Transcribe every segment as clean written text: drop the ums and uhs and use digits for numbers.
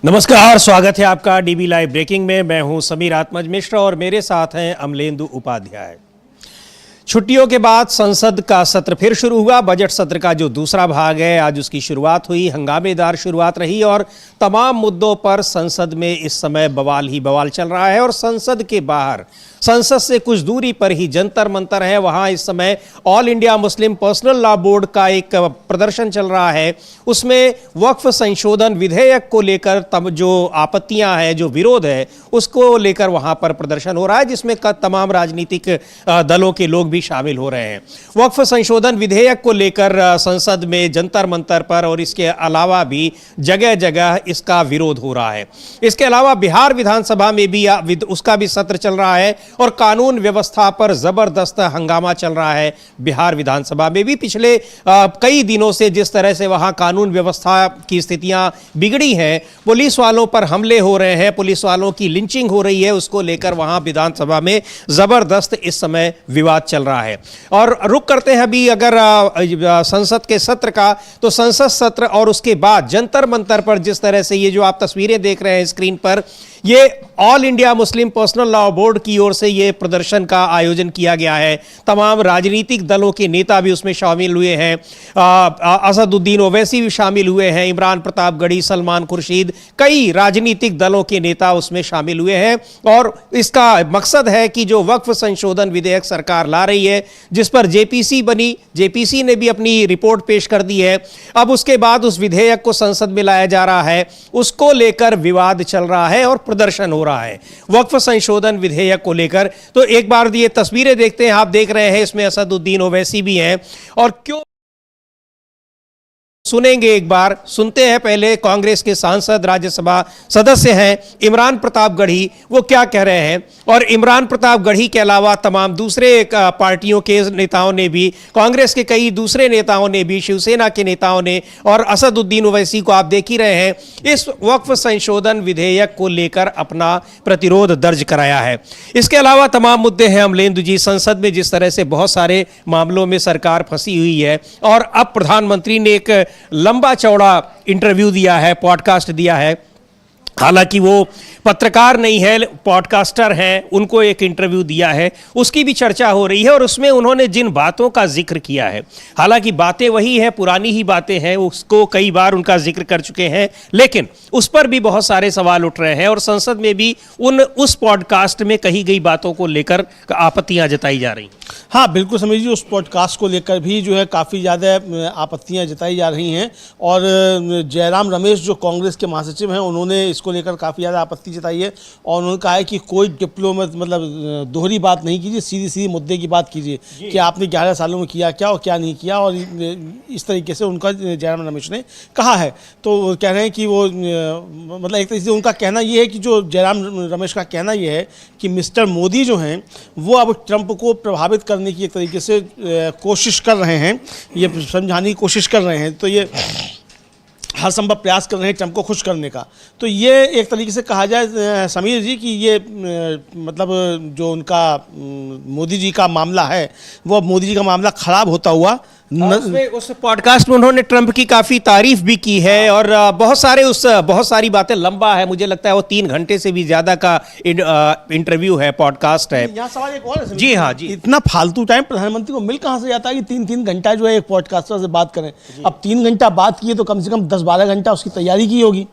नमस्कार, स्वागत है आपका डीबी लाइव ब्रेकिंग में। मैं हूं समीर आत्मज मिश्र और मेरे साथ हैं अमलेंदु उपाध्याय। छुट्टियों के बाद संसद का सत्र फिर शुरू हुआ। बजट सत्र का जो दूसरा भाग है, आज उसकी शुरुआत हुई। हंगामेदार शुरुआत रही और तमाम मुद्दों पर संसद में इस समय बवाल ही बवाल चल रहा है। और संसद के बाहर, संसद से कुछ दूरी पर ही जंतर मंतर है, वहां इस समय all India Muslim personal law board का एक प्रदर्शन चल रहा है। उसमें वक्फ संशोधन विधेयक को लेकर जो आपत्तियां हैं, जो विरोध है, उसको लेकर वहां पर प्रदर्शन हो रहा है, जिसमें तमाम राजनीतिक दलों के लोग भी शामिल हो रहे हैं। वक्फ संशोधन विधेयक को लेकर संसद में जंतर मंतर पर और इसके अलावा भी जगह जगह इसका विरोध हो रहा है। इसके अलावा बिहार विधानसभा में भी उसका भी सत्र चल रहा है और कानून व्यवस्था पर जबरदस्त हंगामा चल रहा है। बिहार विधानसभा में भी पिछले कई दिनों से जिस तरह से वहां कानून व्यवस्था की स्थितियां बिगड़ी हैं, पुलिस वालों पर हमले हो रहे हैं, पुलिस वालों की लिंचिंग हो रही है, उसको लेकर वहां विधानसभा में जबरदस्त इस समय विवाद चल रहा है। और रुक करते हैं अभी अगर संसद के सत्र का, तो संसद सत्र और उसके बाद जंतर मंतर पर जिस तरह से ये जो आप तस्वीरें देख रहे हैं स्क्रीन पर, ये all India Muslim personal law board की ओर से ये प्रदर्शन का आयोजन किया गया है। तमाम राजनीतिक दलों के नेता भी उसमें शामिल हुए हैं। असदुद्दीन ओवैसी भी शामिल हुए हैं, इमरान प्रतापगढ़ी, सलमान खुर्शीद, कई राजनीतिक दलों के नेता उसमें शामिल हुए हैं। और इसका मकसद है कि जो वक्फ संशोधन विधेयक सरकार ला रही है, जिस पर जेपीसी बनी, जेपीसी ने भी अपनी रिपोर्ट पेश कर दी है, अब उसके बाद उस विधेयक को संसद में लाया जा रहा है, उसको लेकर विवाद चल रहा है और प्रदर्शन हो रहा है वक्फ संशोधन विधेयक को लेकर। तो एक बार ये तस्वीरें देखते हैं, आप देख रहे हैं इसमें असदुद्दीन ओवैसी भी हैं। और क्यों सुनेंगे, एक बार सुनते हैं पहले कांग्रेस के सांसद, राज्यसभा सदस्य हैं इमरान प्रतापगढ़ी, वो क्या कह रहे हैं। और इमरान प्रतापगढ़ी के अलावा तमाम दूसरे पार्टियों के नेताओं ने भी, कांग्रेस के कई दूसरे नेताओं ने भी, शिवसेना के नेताओं ने और असदुद्दीन ओवैसी को आप देख ही रहे हैं, इस वक्फ संशोधन विधेयक को लेकर अपना प्रतिरोध दर्ज कराया है। इसके अलावा तमाम मुद्दे हैं अमलेंदु जी। संसद में जिस तरह से बहुत सारे मामलों में सरकार फंसी हुई है और अब प्रधानमंत्री ने एक लंबा चौड़ा इंटरव्यू दिया है, पॉडकास्ट दिया है। हालांकि वो पत्रकार नहीं है, पॉडकास्टर हैं, उनको एक इंटरव्यू दिया है, उसकी भी चर्चा हो रही है। और उसमें उन्होंने जिन बातों का जिक्र किया है, हालांकि बातें वही हैं, पुरानी ही बातें हैं, उसको कई बार उनका जिक्र कर चुके हैं, लेकिन उस पर भी बहुत सारे सवाल उठ रहे हैं और संसद में भी उस पॉडकास्ट में कही गई बातों को लेकर आपत्तियां जताई जा रही। हाँ बिल्कुल समीर जी, उस पॉडकास्ट को लेकर भी जो है काफ़ी ज़्यादा आपत्तियां जताई जा रही हैं। और जयराम रमेश जो कांग्रेस के महासचिव हैं, उन्होंने इसको लेकर काफ़ी ज़्यादा आपत्ति जताई है और उन्होंने कहा है कि कोई डिप्लोमेट मतलब दोहरी बात नहीं कीजिए, सीधी सीधी मुद्दे की बात कीजिए कि आपने 11 सालों में किया क्या और क्या नहीं किया। और इस तरीके से उनका जयराम रमेश ने कहा है। तो वो कह रहे हैं कि वो मतलब एक तरीके से उनका कहना ये है कि जो जयराम रमेश का कहना ये है कि मिस्टर मोदी जो हैं वो अब ट्रंप को प्रभावित करने की एक तरीके से कोशिश कर रहे हैं, ये समझाने की कोशिश कर रहे हैं। तो ये हर संभव प्रयास कर रहे हैं ट्रंप को खुश करने का। तो ये एक तरीके से कहा जाए समीर जी कि ये मतलब जो उनका मोदी जी का मामला है, वो मोदी जी का मामला खराब होता हुआ उस पॉडकास्ट में उन्होंने ट्रंप की काफी तारीफ भी की है और बहुत सारी बातें, लंबा है, मुझे लगता है वो 3 घंटे से भी ज्यादा का इंटरव्यू है, पॉडकास्ट है। यहाँ सवाल एक और है जी हाँ जी, इतना फालतू टाइम प्रधानमंत्री को मिल कहाँ से जाता है कि 3-3 घंटा जो है एक पॉडकास्टर से बात करें। अब 3 घंटा बात किए तो कम से कम 10-12 घंटा उसकी तैयारी की होगी,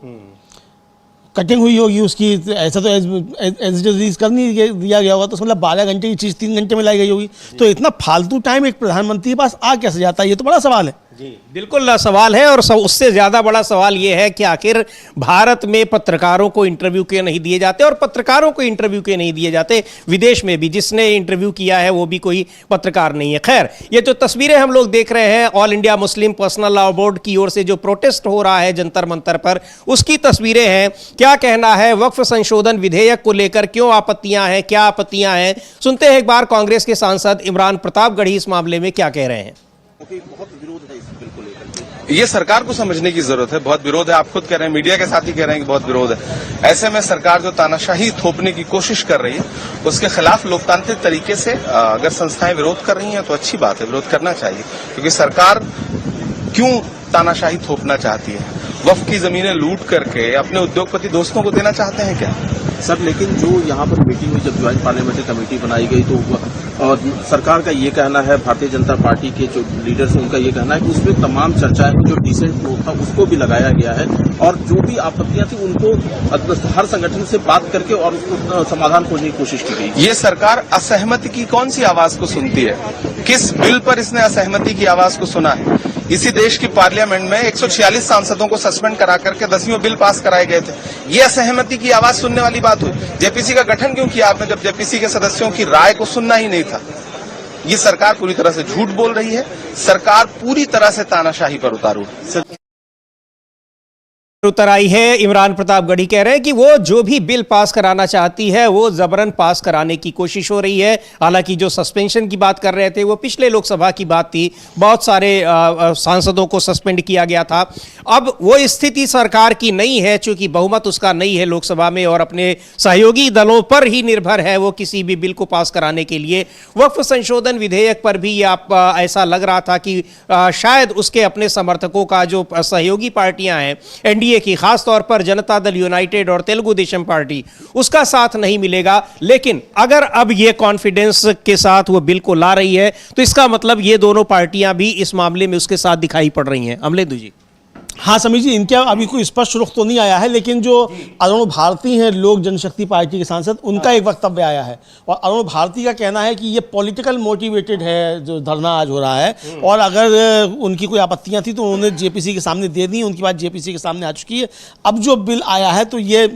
कटिंग हुई होगी उसकी। ऐसा तो एज रिलीज कर नहीं दिया गया होगा, तो मतलब 12 घंटे की चीज़ 3 घंटे में लाई गई होगी। तो इतना फालतू टाइम एक प्रधानमंत्री के पास आ कैसे जाता है, ये तो बड़ा सवाल है। जी बिल्कुल सवाल है। और उससे ज़्यादा बड़ा सवाल ये है कि आखिर भारत में पत्रकारों को इंटरव्यू क्यों नहीं दिए जाते और पत्रकारों को इंटरव्यू क्यों नहीं दिए जाते। विदेश में भी जिसने इंटरव्यू किया है वो भी कोई पत्रकार नहीं है। खैर, ये जो तस्वीरें हम लोग देख रहे हैं all India Muslim personal law board की ओर से जो प्रोटेस्ट हो रहा है जंतर मंतर पर, उसकी तस्वीरें हैं। क्या कहना है वक्फ संशोधन विधेयक को लेकर, क्यों आपत्तियां हैं, क्या आपत्तियां हैं, सुनते हैं एक बार कांग्रेस के सांसद इमरान प्रतापगढ़ी इस मामले में क्या कह रहे हैं। बहुत विरोध है इस बिल को लेकर, ये सरकार को समझने की जरूरत है। बहुत विरोध है, आप खुद कह रहे हैं, मीडिया के साथ ही कह रहे हैं कि बहुत विरोध है। ऐसे में सरकार जो तानाशाही थोपने की कोशिश कर रही है, उसके खिलाफ लोकतांत्रिक तरीके से अगर संस्थाएं विरोध कर रही हैं तो अच्छी बात है, विरोध करना चाहिए। क्योंकि सरकार क्यों तानाशाही थोपना चाहती है, वक्फ की जमीनें लूट करके अपने उद्योगपति दोस्तों को देना चाहते हैं क्या? सर लेकिन जो यहाँ पर मीटिंग हुई, जब ज्वाइंट पार्लियामेंट्री कमेटी बनाई गई तो और सरकार का ये कहना है, भारतीय जनता पार्टी के जो लीडर्स हैं उनका ये कहना है कि उसमें तमाम चर्चाएं हुई, जो डिसेंट वोट था उसको भी लगाया गया है और जो भी आपत्तियां थी उनको हर संगठन से बात करके और उसको समाधान खोजने की कोशिश की गई। ये सरकार असहमति की कौन सी आवाज को सुनती है? किस बिल पर इसने असहमति की आवाज को सुना है? इसी देश की पार्लियामेंट में 146 सांसदों को सस्पेंड करा करके 10वें बिल पास कराए गए थे। ये असहमति की आवाज सुनने वाली बात हुई। जेपीसी का गठन क्यों किया आपने, जब जेपीसी के सदस्यों की राय को सुनना ही नहीं था? ये सरकार पूरी तरह से झूठ बोल रही है। सरकार पूरी तरह से तानाशाही पर उतारू है। उतर आई है। इमरान प्रतापगढ़ी कह रहे हैं कि वो जो भी बिल पास कराना चाहती है वो जबरन पास कराने की कोशिश हो रही है। हालांकि जो सस्पेंशन की बात कर रहे थे वो पिछले लोकसभा की बात थी, बहुत सारे सांसदों को सस्पेंड किया गया था। अब वो स्थिति सरकार की नहीं है, चूंकि बहुमत उसका नहीं है लोकसभा में और अपने सहयोगी दलों पर ही निर्भर है वो किसी भी बिल को पास कराने के लिए। वक्फ संशोधन विधेयक पर भी ऐसा लग रहा था कि शायद उसके अपने समर्थकों का जो सहयोगी पार्टियां हैं एनडीए की, खास तौर पर जनता दल यूनाइटेड और तेलुगु देशम पार्टी, उसका साथ नहीं मिलेगा। लेकिन अगर अब ये कॉन्फिडेंस के साथ वो बिल को ला रही है तो इसका मतलब ये दोनों पार्टियां भी इस मामले में उसके साथ दिखाई पड़ रही हैं। अमलेंदु जी। हाँ समीर जी, इनके अभी कोई स्पष्ट रुख तो नहीं आया है, लेकिन जो अरुण भारती हैं लोक जनशक्ति पार्टी के सांसद, उनका एक वक्तव्य आया है और अरुण भारती का कहना है कि ये पॉलिटिकल मोटिवेटेड है जो धरना आज हो रहा है और अगर उनकी कोई आपत्तियां थी तो उन्होंने जेपीसी के सामने दे दी, उनकी बात जेपीसी के सामने आ चुकी है। अब जो बिल आया है तो ये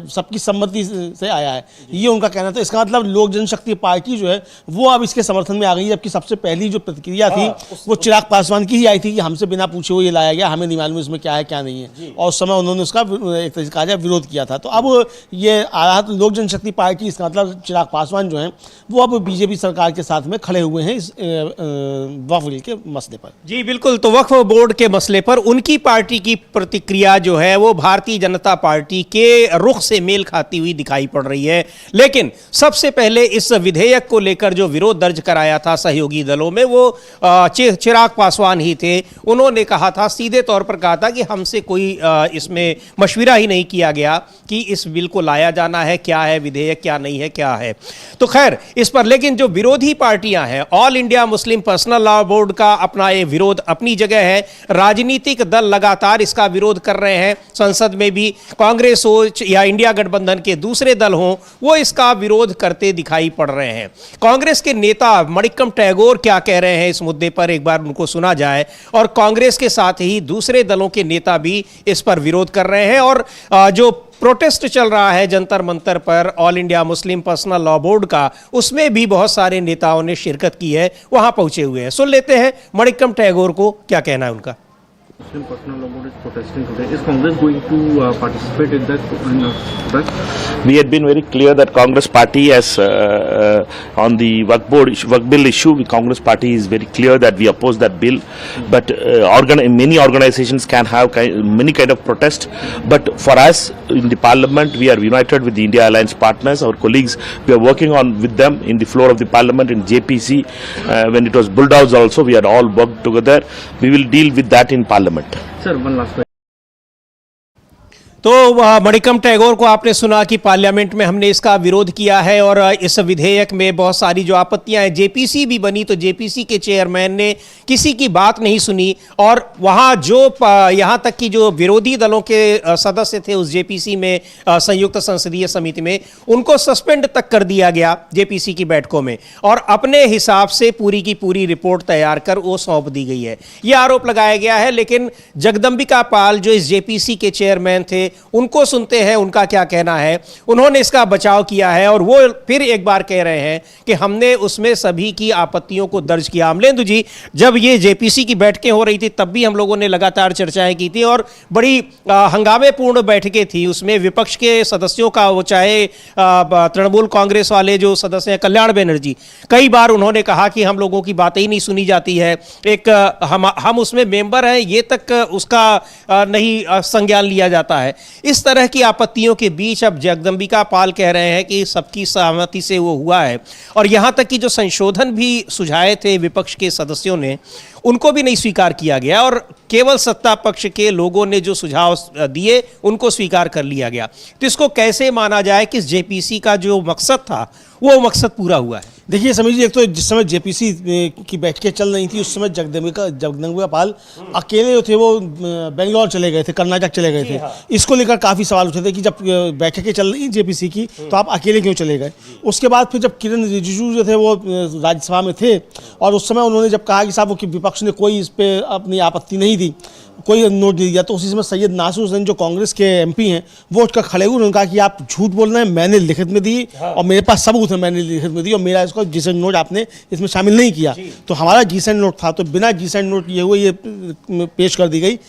सबकी सम्मति से आया है, ये उनका कहना था। इसका मतलब लोक जनशक्ति पार्टी जो है वो अब इसके समर्थन में आ गई है, जबकि सबसे पहली जो प्रतिक्रिया थी वो चिराग पासवान की ही आई थी कि हमसे बिना पूछे हुए ये लाया गया, हमें नहीं मालूम में क्या है क्या नहीं है, और उस समय उन्होंने उसका एक तरीका का विरोध किया था। तो अब ये आया तो लोक जनशक्ति पार्टी, इसका मतलब चिराग पासवान जो हैं वो अब बीजेपी सरकार के साथ में खड़े हुए हैं इस वक्फ बिल के मसले पर। जी बिल्कुल, तो वक्फ बोर्ड के मसले पर उनकी पार्टी की प्रतिक्रिया जो है वो भारतीय जनता पार्टी के रुख से मेल खाती हुई दिखाई पड़ रही है। लेकिन सबसे पहले इस विधेयक को लेकर जो विरोध दर्ज कराया था सहयोगी दलों में वो चिराग पासवान ही थे। उन्होंने कहा था, सीधे तौर पर कहा था कि हमसे कोई इसमें मशविरा ही नहीं किया गया कि इस बिल को लाया जाना है, क्या है विधेयक, क्या नहीं है, क्या है। तो खैर इस पर लेकिन जो विरोधी पार्टियां हैं, all India Muslim personal law board का अपना ये विरोध अपनी जगह है, राजनीतिक दल लगातार इसका विरोध कर रहे हैं। संसद में भी कांग्रेस हो या इंडिया गठबंधन के दूसरे दल हों, वो इसका विरोध करते दिखाई पड़ रहे हैं। कांग्रेस के नेता मणिक्कम टैगोर क्या कह रहे हैं इस मुद्दे पर, एक बार उनको सुना जाए। और कांग्रेस के साथ ही दूसरे दलों के नेता भी इस पर विरोध कर रहे हैं और जो प्रोटेस्ट चल रहा है जंतर मंतर पर all India Muslim personal law board का, उसमें भी बहुत सारे नेताओं ने शिरकत की है, वहां पहुंचे हुए हैं। सुन लेते हैं मणिक्कम टैगोर को क्या कहना है उनका। Muslim Personal Law Board is protesting today. Is Congress going to participate in that protest? We had been very clear that Congress Party has on the Waqf bill issue, the Congress Party is very clear that we oppose that bill. But many organizations can have many kind of protest. But for us in the Parliament, we are united with the India Alliance partners, our colleagues. We are working on with them in the floor of the Parliament in JPC. When it was bulldozed also, we had all worked together. We will deal with that in Parliament. Sir, one last question. तो मणिक्कम टैगोर को आपने सुना कि parliament में हमने इसका विरोध किया है और इस विधेयक में बहुत सारी जो आपत्तियां हैं, जेपीसी भी बनी तो जेपीसी के चेयरमैन ने किसी की बात नहीं सुनी और वहां जो यहां तक कि जो विरोधी दलों के सदस्य थे उस जेपीसी में संयुक्त संसदीय समिति में, उनको सस्पेंड तक कर दिया गया जेपीसी की बैठकों में और अपने हिसाब से पूरी की पूरी रिपोर्ट तैयार कर वो सौंप दी गई है, ये आरोप लगाया गया है। लेकिन जगदम्बिका पाल जो इस जेपीसी के चेयरमैन थे, उनको सुनते हैं उनका क्या कहना है। उन्होंने इसका बचाव किया है और वो फिर एक बार कह रहे हैं कि हमने उसमें सभी की आपत्तियों को दर्ज किया। अमलेंदु जी, जब ये जेपीसी की बैठकें हो रही थी तब भी हम लोगों ने लगातार चर्चाएं की थी और बड़ी हंगामेपूर्ण बैठकें थी, उसमें विपक्ष के सदस्यों का, वो चाहे तृणमूल कांग्रेस वाले जो सदस्य हैं कल्याण बनर्जी, कई बार उन्होंने कहा कि हम लोगों की बातें ही नहीं सुनी जाती है, एक हम उसमें मेंबर हैं ये तक उसका नहीं संज्ञान लिया जाता है। इस तरह की आपत्तियों के बीच अब जगदम्बिका पाल कह रहे हैं कि सबकी सहमति से वो हुआ है और यहां तक कि जो संशोधन भी सुझाए थे विपक्ष के सदस्यों ने, उनको भी नहीं स्वीकार किया गया और केवल सत्ता पक्ष के लोगों ने जो सुझाव दिए उनको स्वीकार कर लिया गया। तो इसको कैसे माना जाए कि जेपीसी का जो मकसद था वो मकसद पूरा हुआ है? देखिए समीर जी, एक तो जिस समय जेपीसी की बैठकें चल रही थी उस समय जगदम्बिका पाल अकेले जो थे वो बेंगलोर चले गए थे, कर्नाटक चले गए थे। इसको लेकर काफ़ी सवाल उठे थे कि जब बैठकें चल रही जेपीसी की तो आप अकेले क्यों चले गए। उसके बाद फिर जब किरण रिजिजू जो थे वो राज्यसभा में थे और उस समय उन्होंने जब कहा कि साहब वो विपक्ष ने कोई इस पर अपनी आपत्ति नहीं दी, कोई नोट दे दिया, तो उसी समय सैयद नासिर हुसैन जो कांग्रेस के एमपी हैं वो उठकर खड़े हुए। उन्होंने कहा कि आप झूठ बोल रहे हैं, मैंने लिखित में दी और मेरे पास सबूत है, मैंने लिखित में दी और मेरा इसको जीसेंट नोट आपने इसमें शामिल नहीं किया। तो हमारा जीसेंट नोट था, तो बिना जीसेंट नोट ये हुए ये पेश कर दी गई।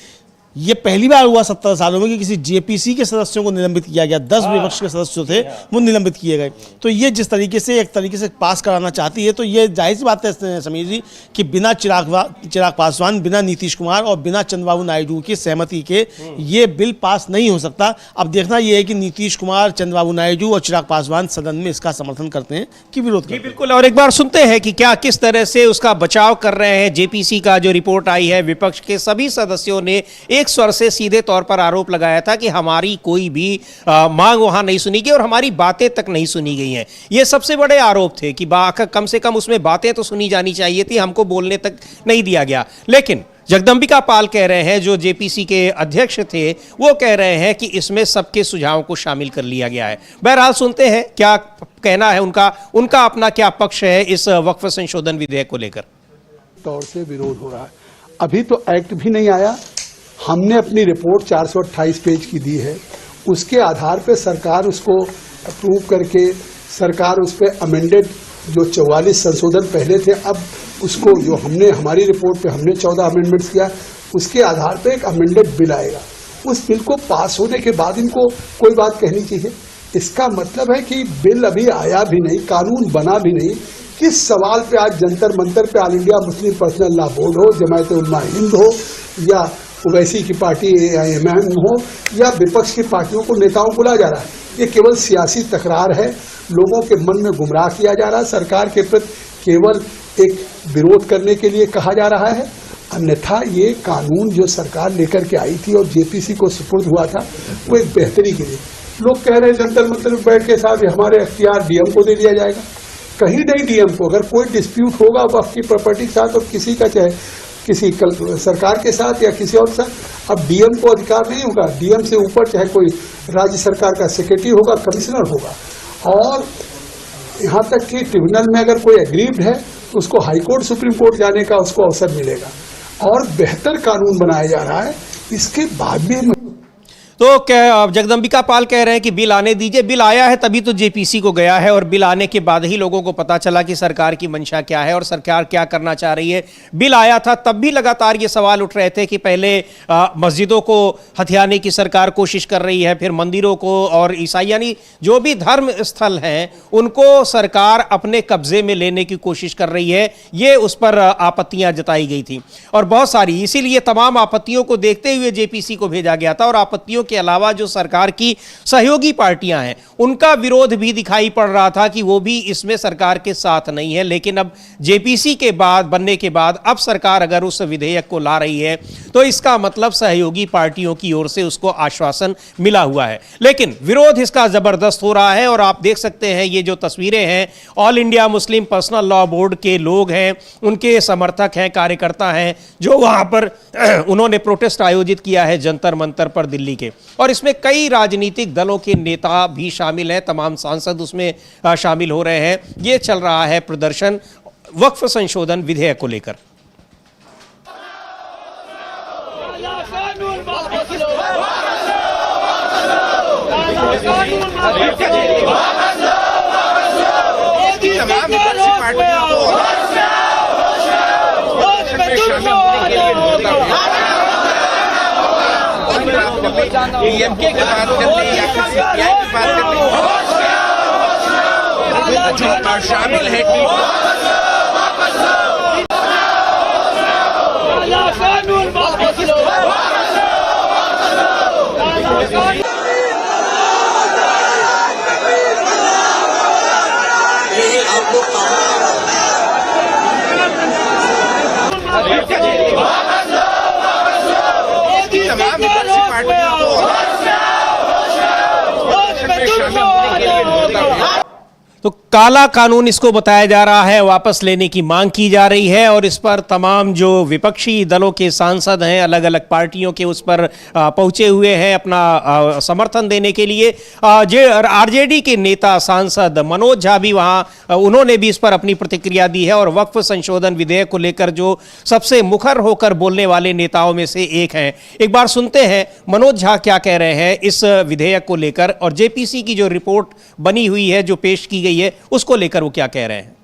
ये पहली बार हुआ 70 सालों में कि किसी जेपीसी के सदस्यों को निलंबित किया गया। 10 विपक्ष के सदस्य थे वो निलंबित किए गए। तो ये जिस तरीके से एक तरीके से पास कराना चाहती है तो ये जाहिर सी बात है समीर जी कि बिना चिराग पासवान, बिना नीतीश कुमार और बिना चंद्रबाबू नायडू की सहमति के ये बिल पास नहीं हो सकता। अब देखना ये है कि नीतीश कुमार, चंद्रबाबू नायडू और चिराग पासवान सदन में इसका समर्थन करते हैं कि विरोध करते हैं। बिल्कुल, और एक बार सुनते हैं कि क्या किस तरह से उसका बचाव कर रहे हैं। जेपीसी का जो रिपोर्ट आई है, विपक्ष के सभी सदस्यों ने एक स्वर से सीधे तौर पर आरोप लगाया था कि हमारी कोई भी मांग वहां नहीं सुनी गई और हमारी बातें तक नहीं सुनी गई हैं। ये सबसे बड़े आरोप थे कि कम से कम उसमें बातें तो सुनी जानी चाहिए थी, हमको बोलने तक नहीं दिया गया। लेकिन जगदम्बिका पाल कह रहे हैं, जो जेपीसी के अध्यक्ष थे, वो कह रहे हैं कि इसमें सबके सुझावों को शामिल कर लिया गया है। बहरहाल सुनते हैं क्या कहना है उनका अपना क्या पक्ष है इस वक्फ संशोधन विधेयक को लेकर। तौर से विरोध हो रहा है। अभी तो एक्ट भी नहीं आया। हमने अपनी रिपोर्ट 428 पेज की दी है, उसके आधार पे सरकार उसको अप्रूव करके सरकार उस पर अमेंडेड जो 44 संशोधन पहले थे, अब उसको जो हमने हमारी रिपोर्ट पे हमने 14 अमेंडमेंट्स किया, उसके आधार पे एक अमेंडेड बिल आएगा। उस बिल को पास होने के बाद इनको कोई बात कहनी चाहिए। इसका मतलब है कि बिल अभी आया भी नहीं, कानून बना भी नहीं। किस सवाल पे आज जंतर मंतर पे all India Muslim personal law board हो, जमायत उलमा हिंद हो या ओवैसी की पार्टी AIMM हो या विपक्ष की पार्टियों को नेताओं को ला जा रहा है। ये केवल सियासी तकरार है, लोगों के मन में गुमराह किया जा रहा है, सरकार के प्रति केवल एक विरोध करने के लिए कहा जा रहा है। अन्यथा ये कानून जो सरकार लेकर के आई थी और जेपीसी को सुपुर्द हुआ था वो एक बेहतरी के लिए। लोग कह रहे हैं जंतर मंतर में बैठ के साहब हमारे अख्तियार DM को दे दिया जाएगा। कहीं नहीं DM को। अगर कोई डिस्प्यूट होगा वक्फ की प्रॉपर्टी के साथ और किसी का चाहे किसी सरकार के साथ या किसी और के साथ, अब DM को अधिकार नहीं होगा। DM से ऊपर चाहे कोई राज्य सरकार का सेक्रेटरी होगा, कमिश्नर होगा, और यहाँ तक कि ट्रिब्यूनल में अगर कोई एग्रीव्ड है तो उसको हाई कोर्ट, सुप्रीम कोर्ट जाने का उसको अवसर मिलेगा। और बेहतर कानून बनाया जा रहा है। इसके बाद भी तो क्या जगदम्बिका पाल कह रहे हैं कि बिल आने दीजिए। बिल आया है तभी तो जेपीसी को गया है और बिल आने के बाद ही लोगों को पता चला कि सरकार की मंशा क्या है और सरकार क्या करना चाह रही है। बिल आया था तब भी लगातार ये सवाल उठ रहे थे कि पहले मस्जिदों को हथियाने की सरकार कोशिश कर रही है, फिर मंदिरों को और ईसाई यानी जो भी धर्म स्थल हैं उनको सरकार अपने कब्जे में लेने की कोशिश कर रही है। ये उस पर आपत्तियां जताई गई थी और बहुत सारी, इसीलिए तमाम आपत्तियों को देखते हुए जेपीसी को भेजा गया था। और आपत्तियों के अलावा जो सरकार की सहयोगी पार्टियां हैं उनका विरोध भी दिखाई पड़ रहा था कि वो भी इसमें सरकार के साथ नहीं है। लेकिन अब जेपीसी के बाद बनने के बाद अब सरकार अगर उस विधेयक को ला रही है तो इसका मतलब सहयोगी पार्टियों की ओर से उसको आश्वासन मिला हुआ है। लेकिन विरोध इसका जबरदस्त हो रहा है और आप देख सकते हैं ये जो तस्वीरें हैं, all India Muslim personal law board के लोग हैं, उनके समर्थक हैं, कार्यकर्ता हैं, जो वहां पर उन्होंने प्रोटेस्ट आयोजित किया है जंतर मंतर पर दिल्ली के। और इसमें कई राजनीतिक दलों के नेता भी शामिल हैं, तमाम सांसद उसमें शामिल हो रहे हैं। ये चल रहा है प्रदर्शन वक्फ संशोधन विधेयक को लेकर। DMK की बात करते हैं या फिर CPI की बात करते हैं, शामिल है आप लोग तमाम विपक्षी पार्टियों को तो काला कानून इसको बताया जा रहा है, वापस लेने की मांग की जा रही है और इस पर तमाम जो विपक्षी दलों के सांसद हैं, अलग अलग पार्टियों के उस पर पहुंचे हुए हैं अपना समर्थन देने के लिए। आरजेडी के नेता सांसद मनोज झा भी वहां, उन्होंने भी इस पर अपनी प्रतिक्रिया दी है और वक्फ संशोधन विधेयक को लेकर जो सबसे मुखर होकर बोलने वाले नेताओं में से एक हैं। एक बार सुनते हैं मनोज झा क्या कह रहे हैं इस विधेयक को लेकर और जेपीसी की जो रिपोर्ट बनी हुई है, जो पेश की गई है, उसको लेकर वो क्या कह रहे हैं।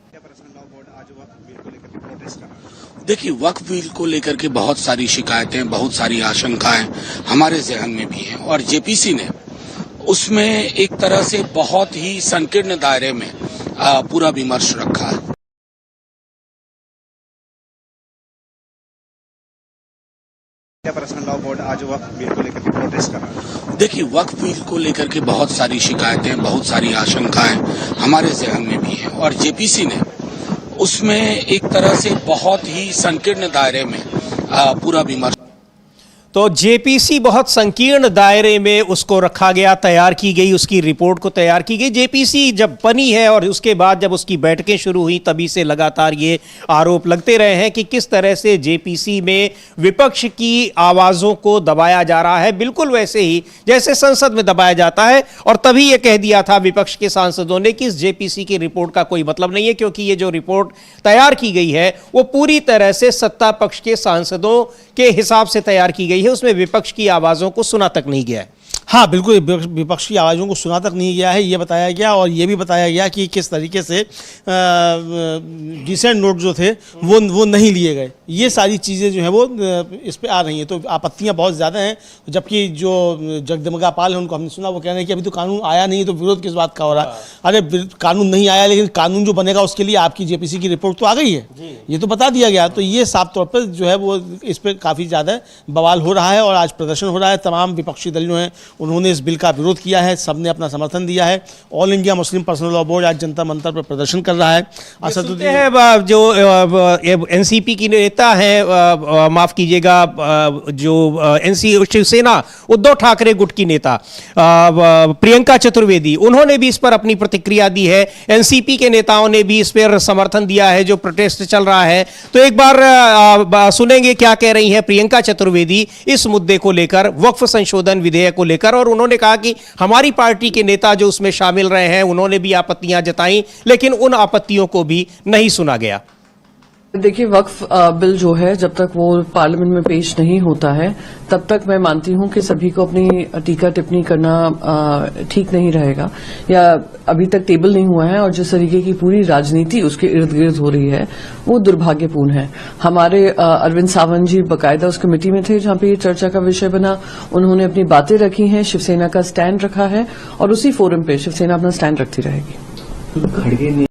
देखिए, वक्फ बिल को लेकर के बहुत सारी शिकायतें, बहुत सारी आशंकाएं हमारे ज़हन में भी हैं और जेपीसी ने उसमें एक तरह से बहुत ही संकीर्ण दायरे में पूरा विमर्श रखा है। पर्सनल लॉ बोर्ड आज वक्फ बिल को लेकर प्रोटेस्ट कर रहा है। देखिए, वक्फ बिल को लेकर के बहुत सारी शिकायतें, बहुत सारी आशंकाएं हमारे ज़हन में भी हैं और जेपीसी ने उसमें एक तरह से बहुत ही संकीर्ण दायरे में पूरा विमर्श। तो जेपीसी बहुत संकीर्ण दायरे में उसको रखा गया, तैयार की गई, उसकी रिपोर्ट को तैयार की गई। जेपीसी जब बनी है और उसके बाद जब उसकी बैठकें शुरू हुई, तभी से लगातार ये आरोप लगते रहे हैं कि किस तरह से जेपीसी में विपक्ष की आवाज़ों को दबाया जा रहा है, बिल्कुल वैसे ही जैसे संसद में दबाया जाता है। और तभी ये कह दिया था विपक्ष के सांसदों ने कि इस जेपीसी की रिपोर्ट का कोई मतलब नहीं है, क्योंकि ये जो रिपोर्ट तैयार की गई है वो पूरी तरह से सत्ता पक्ष के सांसदों के हिसाब से तैयार की गई है, उसमें विपक्ष की आवाजों को सुना तक नहीं गया है। हाँ, बिल्कुल विपक्ष की आवाज़ों को सुना तक नहीं गया है, ये बताया गया। और ये भी बताया गया कि किस तरीके से डिसेंट नोट जो थे वो नहीं लिए गए। ये सारी चीज़ें जो हैं वो इस पे आ रही हैं। तो आपत्तियां बहुत ज़्यादा हैं। जबकि जो जगदम्बिका पाल है, उनको हमने सुना, वो कह रहे हैं कि अभी तो कानून आया नहीं, तो विरोध किस बात का हो रहा है। अरे कानून नहीं आया, लेकिन कानून जो बनेगा उसके लिए आपकी जेपीसी की रिपोर्ट तो आ गई है, ये तो बता दिया गया। तो ये साफ तौर पर जो है वो इस पर काफ़ी ज़्यादा बवाल हो रहा है और आज प्रदर्शन हो रहा है। तमाम विपक्षी दल जो हैं उन्होंने इस बिल का विरोध किया है, सबने अपना समर्थन दिया है। All India Muslim personal law board आज जनता मंतर पर प्रदर्शन कर रहा है। असदुद्दीन है जो एनसीपी की नेता है, माफ कीजिएगा, जो शिवसेना उद्धव ठाकरे गुट की नेता प्रियंका चतुर्वेदी, उन्होंने भी इस पर अपनी प्रतिक्रिया दी है। एनसीपी के नेताओं ने भी इस पर समर्थन दिया है जो प्रोटेस्ट चल रहा है। तो एक बार सुनेंगे क्या कह रही हैं प्रियंका चतुर्वेदी इस मुद्दे को लेकर, वक्फ संशोधन विधेयक को लेकर। और उन्होंने कहा कि हमारी पार्टी के नेता जो उसमें शामिल रहे हैं उन्होंने भी आपत्तियां जताई, लेकिन उन आपत्तियों को भी नहीं सुना गया। देखिए, वक्फ बिल जो है जब तक वो पार्लियामेंट में पेश नहीं होता है तब तक मैं मानती हूं कि सभी को अपनी टीका टिप्पणी करना ठीक नहीं रहेगा, या अभी तक टेबल नहीं हुआ है। और जिस तरीके की पूरी राजनीति उसके इर्द गिर्द हो रही है वो दुर्भाग्यपूर्ण है। हमारे अरविंद सावंत जी बाकायदा उस कमेटी में थे जहां पे ये चर्चा का विषय बना। उन्होंने अपनी बातें रखी हैं, शिवसेना का स्टैंड रखा है और उसी फोरम पे शिवसेना अपना स्टैंड रखती रहेगी।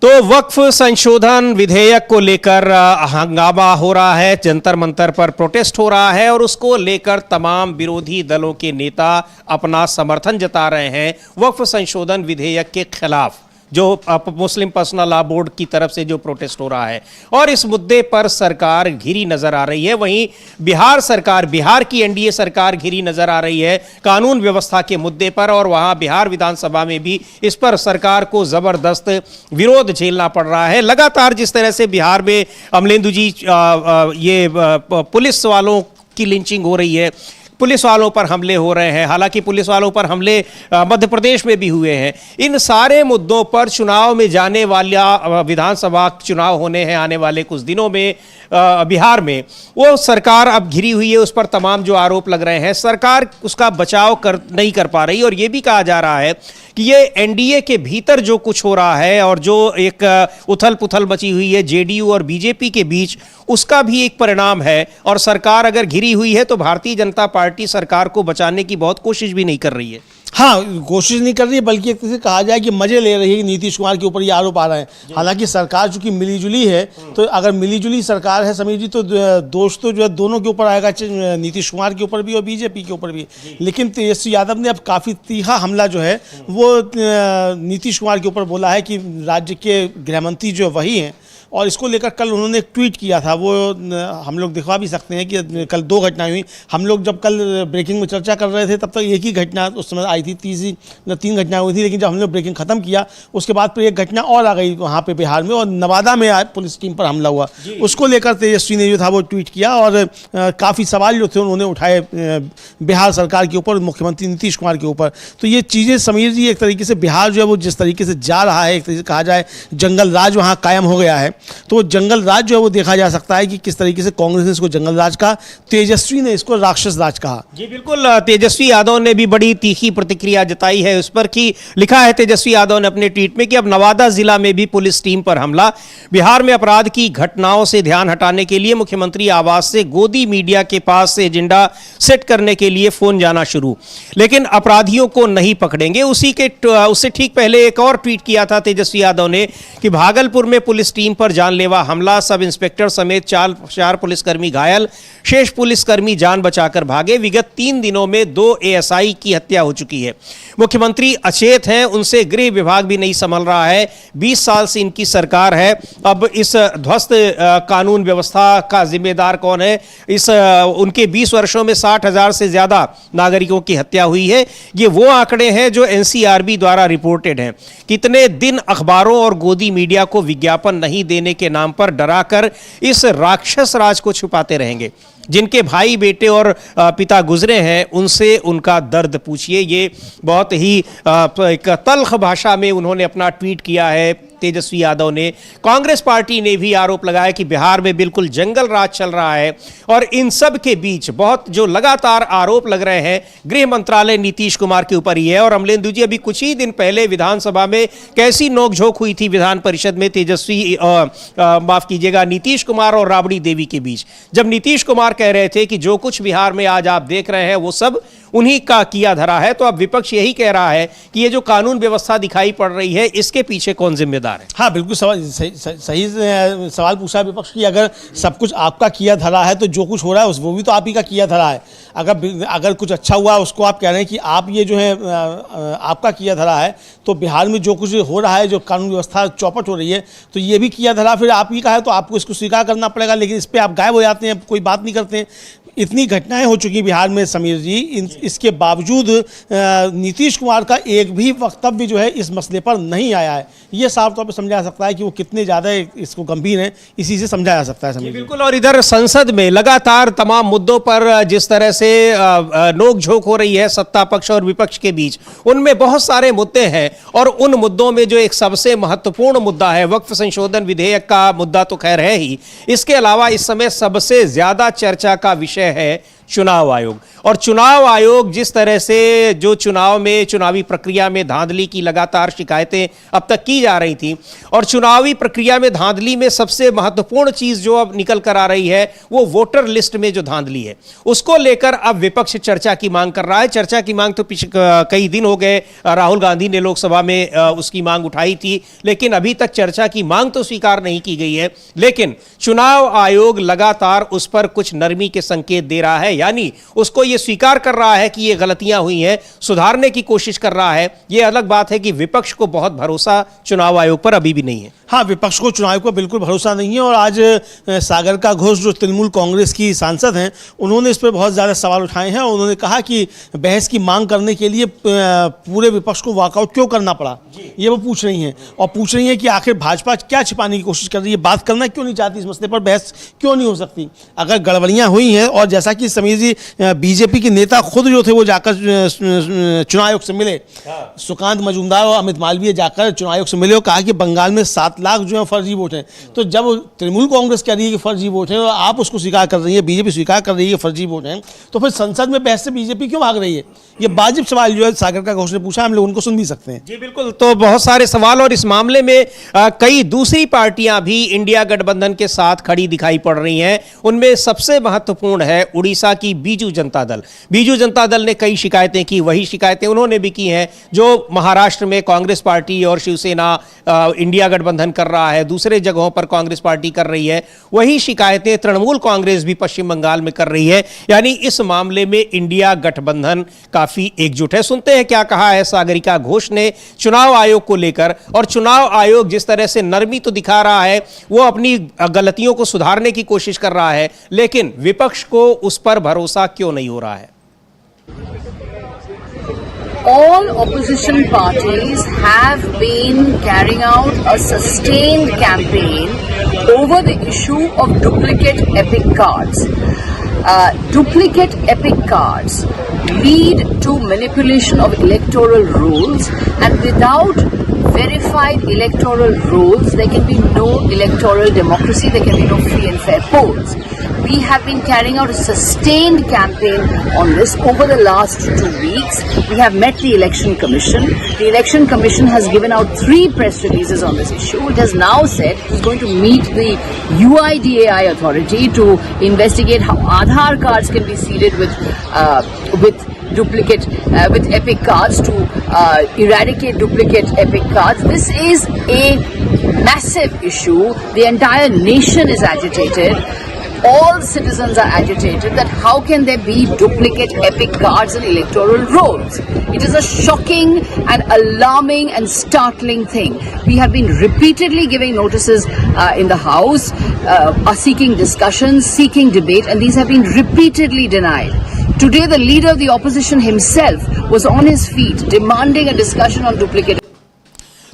तो वक्फ संशोधन विधेयक को लेकर हंगामा हो रहा है, जंतर मंतर पर प्रोटेस्ट हो रहा है और उसको लेकर तमाम विरोधी दलों के नेता अपना समर्थन जता रहे हैं वक्फ संशोधन विधेयक के खिलाफ, जो मुस्लिम पर्सनल लॉ बोर्ड की तरफ से जो प्रोटेस्ट हो रहा है। और इस मुद्दे पर सरकार घिरी नजर आ रही है। वहीं बिहार सरकार, बिहार की एनडीए सरकार घिरी नजर आ रही है कानून व्यवस्था के मुद्दे पर, और वहां बिहार विधानसभा में भी इस पर सरकार को जबरदस्त विरोध झेलना पड़ रहा है। लगातार जिस तरह से बिहार में अमलेंदु जी ये पुलिस वालों की लिंचिंग हो रही है, पुलिस वालों पर हमले हो रहे हैं, हालांकि पुलिस वालों पर हमले मध्य प्रदेश में भी हुए हैं। इन सारे मुद्दों पर चुनाव में जाने वाला, विधानसभा चुनाव होने हैं आने वाले कुछ दिनों में बिहार में, वो सरकार अब घिरी हुई है। उस पर तमाम जो आरोप लग रहे हैं, सरकार उसका बचाव नहीं कर पा रही। और ये भी कहा जा रहा है कि ये एनडीए के भीतर जो कुछ हो रहा है और जो एक उथल पुथल मची हुई है जेडीयू और बीजेपी के बीच, उसका भी एक परिणाम है। और सरकार अगर घिरी हुई है तो भारतीय जनता पार्टी सरकार को बचाने की बहुत कोशिश भी नहीं कर रही है। हाँ, कोशिश नहीं कर रही है, बल्कि एक तरह से कहा जाए कि मजे ले रही है कि नीतीश कुमार के ऊपर ये आरोप आ रहे हैं। हालांकि सरकार चूंकि मिलीजुली है, तो अगर मिलीजुली सरकार है समीर जी, तो दोष तो जो है दोनों के ऊपर आएगा, नीतीश कुमार के ऊपर भी और बीजेपी के ऊपर भी। लेकिन तेजस्वी यादव ने अब काफ़ी तीखा हमला जो है वो नीतीश कुमार के ऊपर बोला है कि राज्य के गृहमंत्री जो वही हैं और इसको लेकर कल उन्होंने एक ट्वीट किया था, वो हम लोग दिखा भी सकते हैं कि कल 2 घटनाएं हुई। हम लोग जब कल ब्रेकिंग में चर्चा कर रहे थे तब तक एक ही घटना उस समय आई थी, 3 घटनाएं हुई थी, लेकिन जब हमने ब्रेकिंग खत्म किया उसके बाद फिर एक घटना और आ गई वहाँ पे बिहार में, और नवादा में पुलिस टीम पर हमला हुआ। उसको लेकर तेजस्वी ने जो था वो ट्वीट किया और काफ़ी सवाल जो थे उन्होंने उठाए बिहार सरकार के ऊपर, मुख्यमंत्री नीतीश कुमार के ऊपर। तो ये चीज़ें समीर जी एक तरीके से बिहार जो है वो जिस तरीके से जा रहा है, एक तरीके से कहा जाए जंगल राज वहाँ कायम हो गया है, तो जंगल राज जो है वो देखा जा सकता है कि किस तरीके से कांग्रेस ने इसको जंगल राज कहा, तेजस्वी ने इसको राक्षस राज कहा। जी बिल्कुल, तेजस्वी यादव ने भी बड़ी तीखी प्रतिक्रिया जताई है उस पर कि लिखा है तेजस्वी यादव ने अपने ट्वीट में कि अब नवादा जिला में भी पुलिस टीम पर हमला, बिहार में अपराध की घटनाओं से ध्यान हटाने के लिए मुख्यमंत्री आवास से गोदी मीडिया के पास से एजेंडा सेट करने के लिए फोन जाना शुरू, लेकिन अपराधियों को नहीं पकड़ेंगे। उससे ठीक पहले एक और ट्वीट किया था तेजस्वी यादव ने कि भागलपुर में पुलिस टीम पर जानलेवा हमला, सब इंस्पेक्टर समेत 4 पुलिसकर्मी घायल, शेष पुलिसकर्मी जान बचाकर भागे। विगत 3 दिनों में 2 एएसआई की हत्या हो चुकी है। मुख्यमंत्री अचेत हैं, उनसे गृह विभाग भी नहीं संभल रहा है। 20 साल से इनकी सरकार है, अब इस ध्वस्त कानून व्यवस्था का जिम्मेदार कौन है? उनके 20 वर्षों में 60,000 से ज्यादा नागरिकों की हत्या हुई है। ये वो आंकड़े हैं जो एनसीआरबी द्वारा रिपोर्टेड हैं। कितने दिन अखबारों और गोदी मीडिया को विज्ञापन नहीं देने के नाम पर डराकर इस राक्षस राज को छुपाते रहेंगे? जिनके भाई बेटे और पिता गुजरे हैं उनसे उनका दर्द पूछिए। ये बहुत ही एक तल्ख भाषा में उन्होंने अपना ट्वीट किया है तेजस्वी यादव ने। कांग्रेस पार्टी ने भी आरोप लगाया कि बिहार में बिल्कुल जंगल राज चल रहा है, और इन सब के बीच बहुत जो लगातार आरोप लग रहे हैं गृह मंत्रालय नीतीश कुमार के ऊपर ही है। और अमलेंदु जी, अभी कुछ ही दिन पहले विधानसभा में कैसी नोकझोंक हुई थी विधान परिषद में माफ कीजिएगा नीतीश कुमार और राबड़ी देवी के बीच, जब नीतीश कुमार कह रहे थे कि जो कुछ बिहार में आज आप देख रहे हैं वो सब उन्हीं का किया धरा है। तो अब विपक्ष यही कह रहा है कि ये जो कानून व्यवस्था दिखाई पड़ रही है इसके पीछे कौन जिम्मेदार है? हाँ बिल्कुल, सही सवाल पूछा विपक्ष की। अगर सब कुछ आपका किया धरा है तो जो कुछ हो रहा है वो भी तो आप ही का किया धरा है। अगर कुछ अच्छा हुआ उसको आप कह रहे हैं कि आप ये जो है आपका किया धरा है, तो बिहार में जो कुछ हो रहा है, जो कानून व्यवस्था चौपट हो रही है, तो ये भी किया धरा फिर आप ही का है, तो आपको इसको स्वीकार करना पड़ेगा। लेकिन इस पर आप गायब हो जाते हैं, कोई बात नहीं करते हैं। इतनी घटनाएं हो चुकी बिहार में समीर जी, इसके बावजूद नीतीश कुमार का एक भी वक्तव्य जो है इस मसले पर नहीं आया है। ये साफ तौर पर समझा जा सकता है कि वो कितने ज़्यादा इसको गंभीर हैं, इसी से समझा जा सकता है समीर जी। बिल्कुल, और इधर संसद में लगातार तमाम मुद्दों पर जिस तरह से नोकझोंक हो रही है सत्ता पक्ष और विपक्ष के बीच, उनमें बहुत सारे मुद्दे हैं, और उन मुद्दों में जो एक सबसे महत्वपूर्ण मुद्दा है वक्फ संशोधन विधेयक का मुद्दा तो खैर है ही, इसके अलावा इस समय सबसे ज्यादा चर्चा का विषय है चुनाव आयोग। और चुनाव आयोग जिस तरह से जो चुनावी प्रक्रिया में धांधली की लगातार शिकायतें अब तक की जा रही थी, और चुनावी प्रक्रिया में धांधली में सबसे महत्वपूर्ण चीज जो अब निकल कर आ रही है वो वोटर लिस्ट में जो धांधली है, उसको लेकर अब विपक्ष चर्चा की मांग कर रहा है। चर्चा की मांग तो कई दिन हो गए, राहुल गांधी ने लोकसभा में उसकी मांग उठाई थी, लेकिन अभी तक चर्चा की मांग तो स्वीकार नहीं की गई है। लेकिन चुनाव आयोग लगातार उस पर कुछ नरमी के संकेत दे रहा है, यानी उसको ये स्वीकार कर रहा है कि ये गलतियां हुई हैं, सुधारने की कोशिश कर रहा है। ये अलग बात है कि विपक्ष को बहुत भरोसा चुनाव आयोग पर अभी भी नहीं है। हाँ, विपक्ष को चुनाव को बिल्कुल भरोसा नहीं है, और आज सागरिका घोष जो तृणमूल कांग्रेस की सांसद हैं, उन्होंने इस पर बहुत ज़्यादा सवाल उठाए हैं। उन्होंने कहा कि बहस की मांग करने के लिए पूरे विपक्ष को वॉकआउट क्यों करना पड़ा, ये वो पूछ रही हैं। और पूछ रही हैं कि आखिर भाजपा क्या छिपाने की कोशिश कर रही है, बात करना क्यों नहीं चाहती, इस मसले पर बहस क्यों नहीं हो सकती। अगर गड़बड़ियाँ हुई हैं, और जैसा कि समीर जी बीजेपी के नेता खुद जो थे वो जाकर चुनाव आयोग से मिले, सुकांत मजूमदार और अमित मालवीय जाकर चुनाव आयोग से मिले और कहा कि बंगाल में 7 लाख जो है फर्जी वोट हैं। तो जब तृणमूल कांग्रेस कह रही है कि फर्जी वोट हैं और आप उसको स्वीकार कर रही है, बीजेपी स्वीकार कर रही है कि फर्जी वोट हैं, तो फिर संसद में बहस से बीजेपी क्यों भाग रही है? ये वाजिब सवाल जो है सागरिका घोष ने पूछा, हम लोग उनको सुन भी सकते हैं। जी बिल्कुल, तो बहुत सारे सवाल, और इस मामले में कई दूसरी पार्टियां भी इंडिया गठबंधन के साथ खड़ी दिखाई पड़ रही हैं। उनमें सबसे महत्वपूर्ण है उड़ीसा दूसरा की बीजू जनता दल ने कई शिकायतें की, वही शिकायतें उन्होंने भी की हैं जो महाराष्ट्र में कांग्रेस पार्टी और शिवसेना इंडिया गठबंधन कर रहा है, दूसरे जगहों पर कांग्रेस पार्टी कर रही है, वही शिकायतें तृणमूल कांग्रेस भी पश्चिम बंगाल में कर रही है। यानी इस मामले में इंडिया गठबंधन काफी एकजुट है। सुनते हैं क्या कहा है सागरिका घोष ने चुनाव आयोग को लेकर, और चुनाव आयोग जिस तरह से नरमी तो दिखा रहा है, वो अपनी गलतियों को सुधारने की कोशिश कर रहा है, लेकिन विपक्ष को उस पर भरोसा क्यों नहीं हो रहा है? All opposition parties have been carrying out a sustained campaign over the issue of duplicate epic cards. Duplicate epic cards lead to manipulation of electoral rules, and without verified electoral rules, there can be no electoral democracy, there can be no free and fair polls. We have been carrying out a sustained campaign on this over the last 2 weeks. We have met the Election Commission. The Election Commission has given out 3 press releases on this issue. It has now said it is going to meet the UIDAI authority to investigate how Aadhaar cards can be seeded with duplicate with epic cards, to eradicate duplicate epic cards. This is a massive issue. The entire nation is agitated. All citizens are agitated that how can there be duplicate epic cards in electoral rolls. It is a shocking and alarming and startling thing. We have been repeatedly giving notices in the House, seeking discussions, seeking debate, and these have been repeatedly denied. Today, the leader of the opposition himself was on his feet demanding a discussion on duplicate.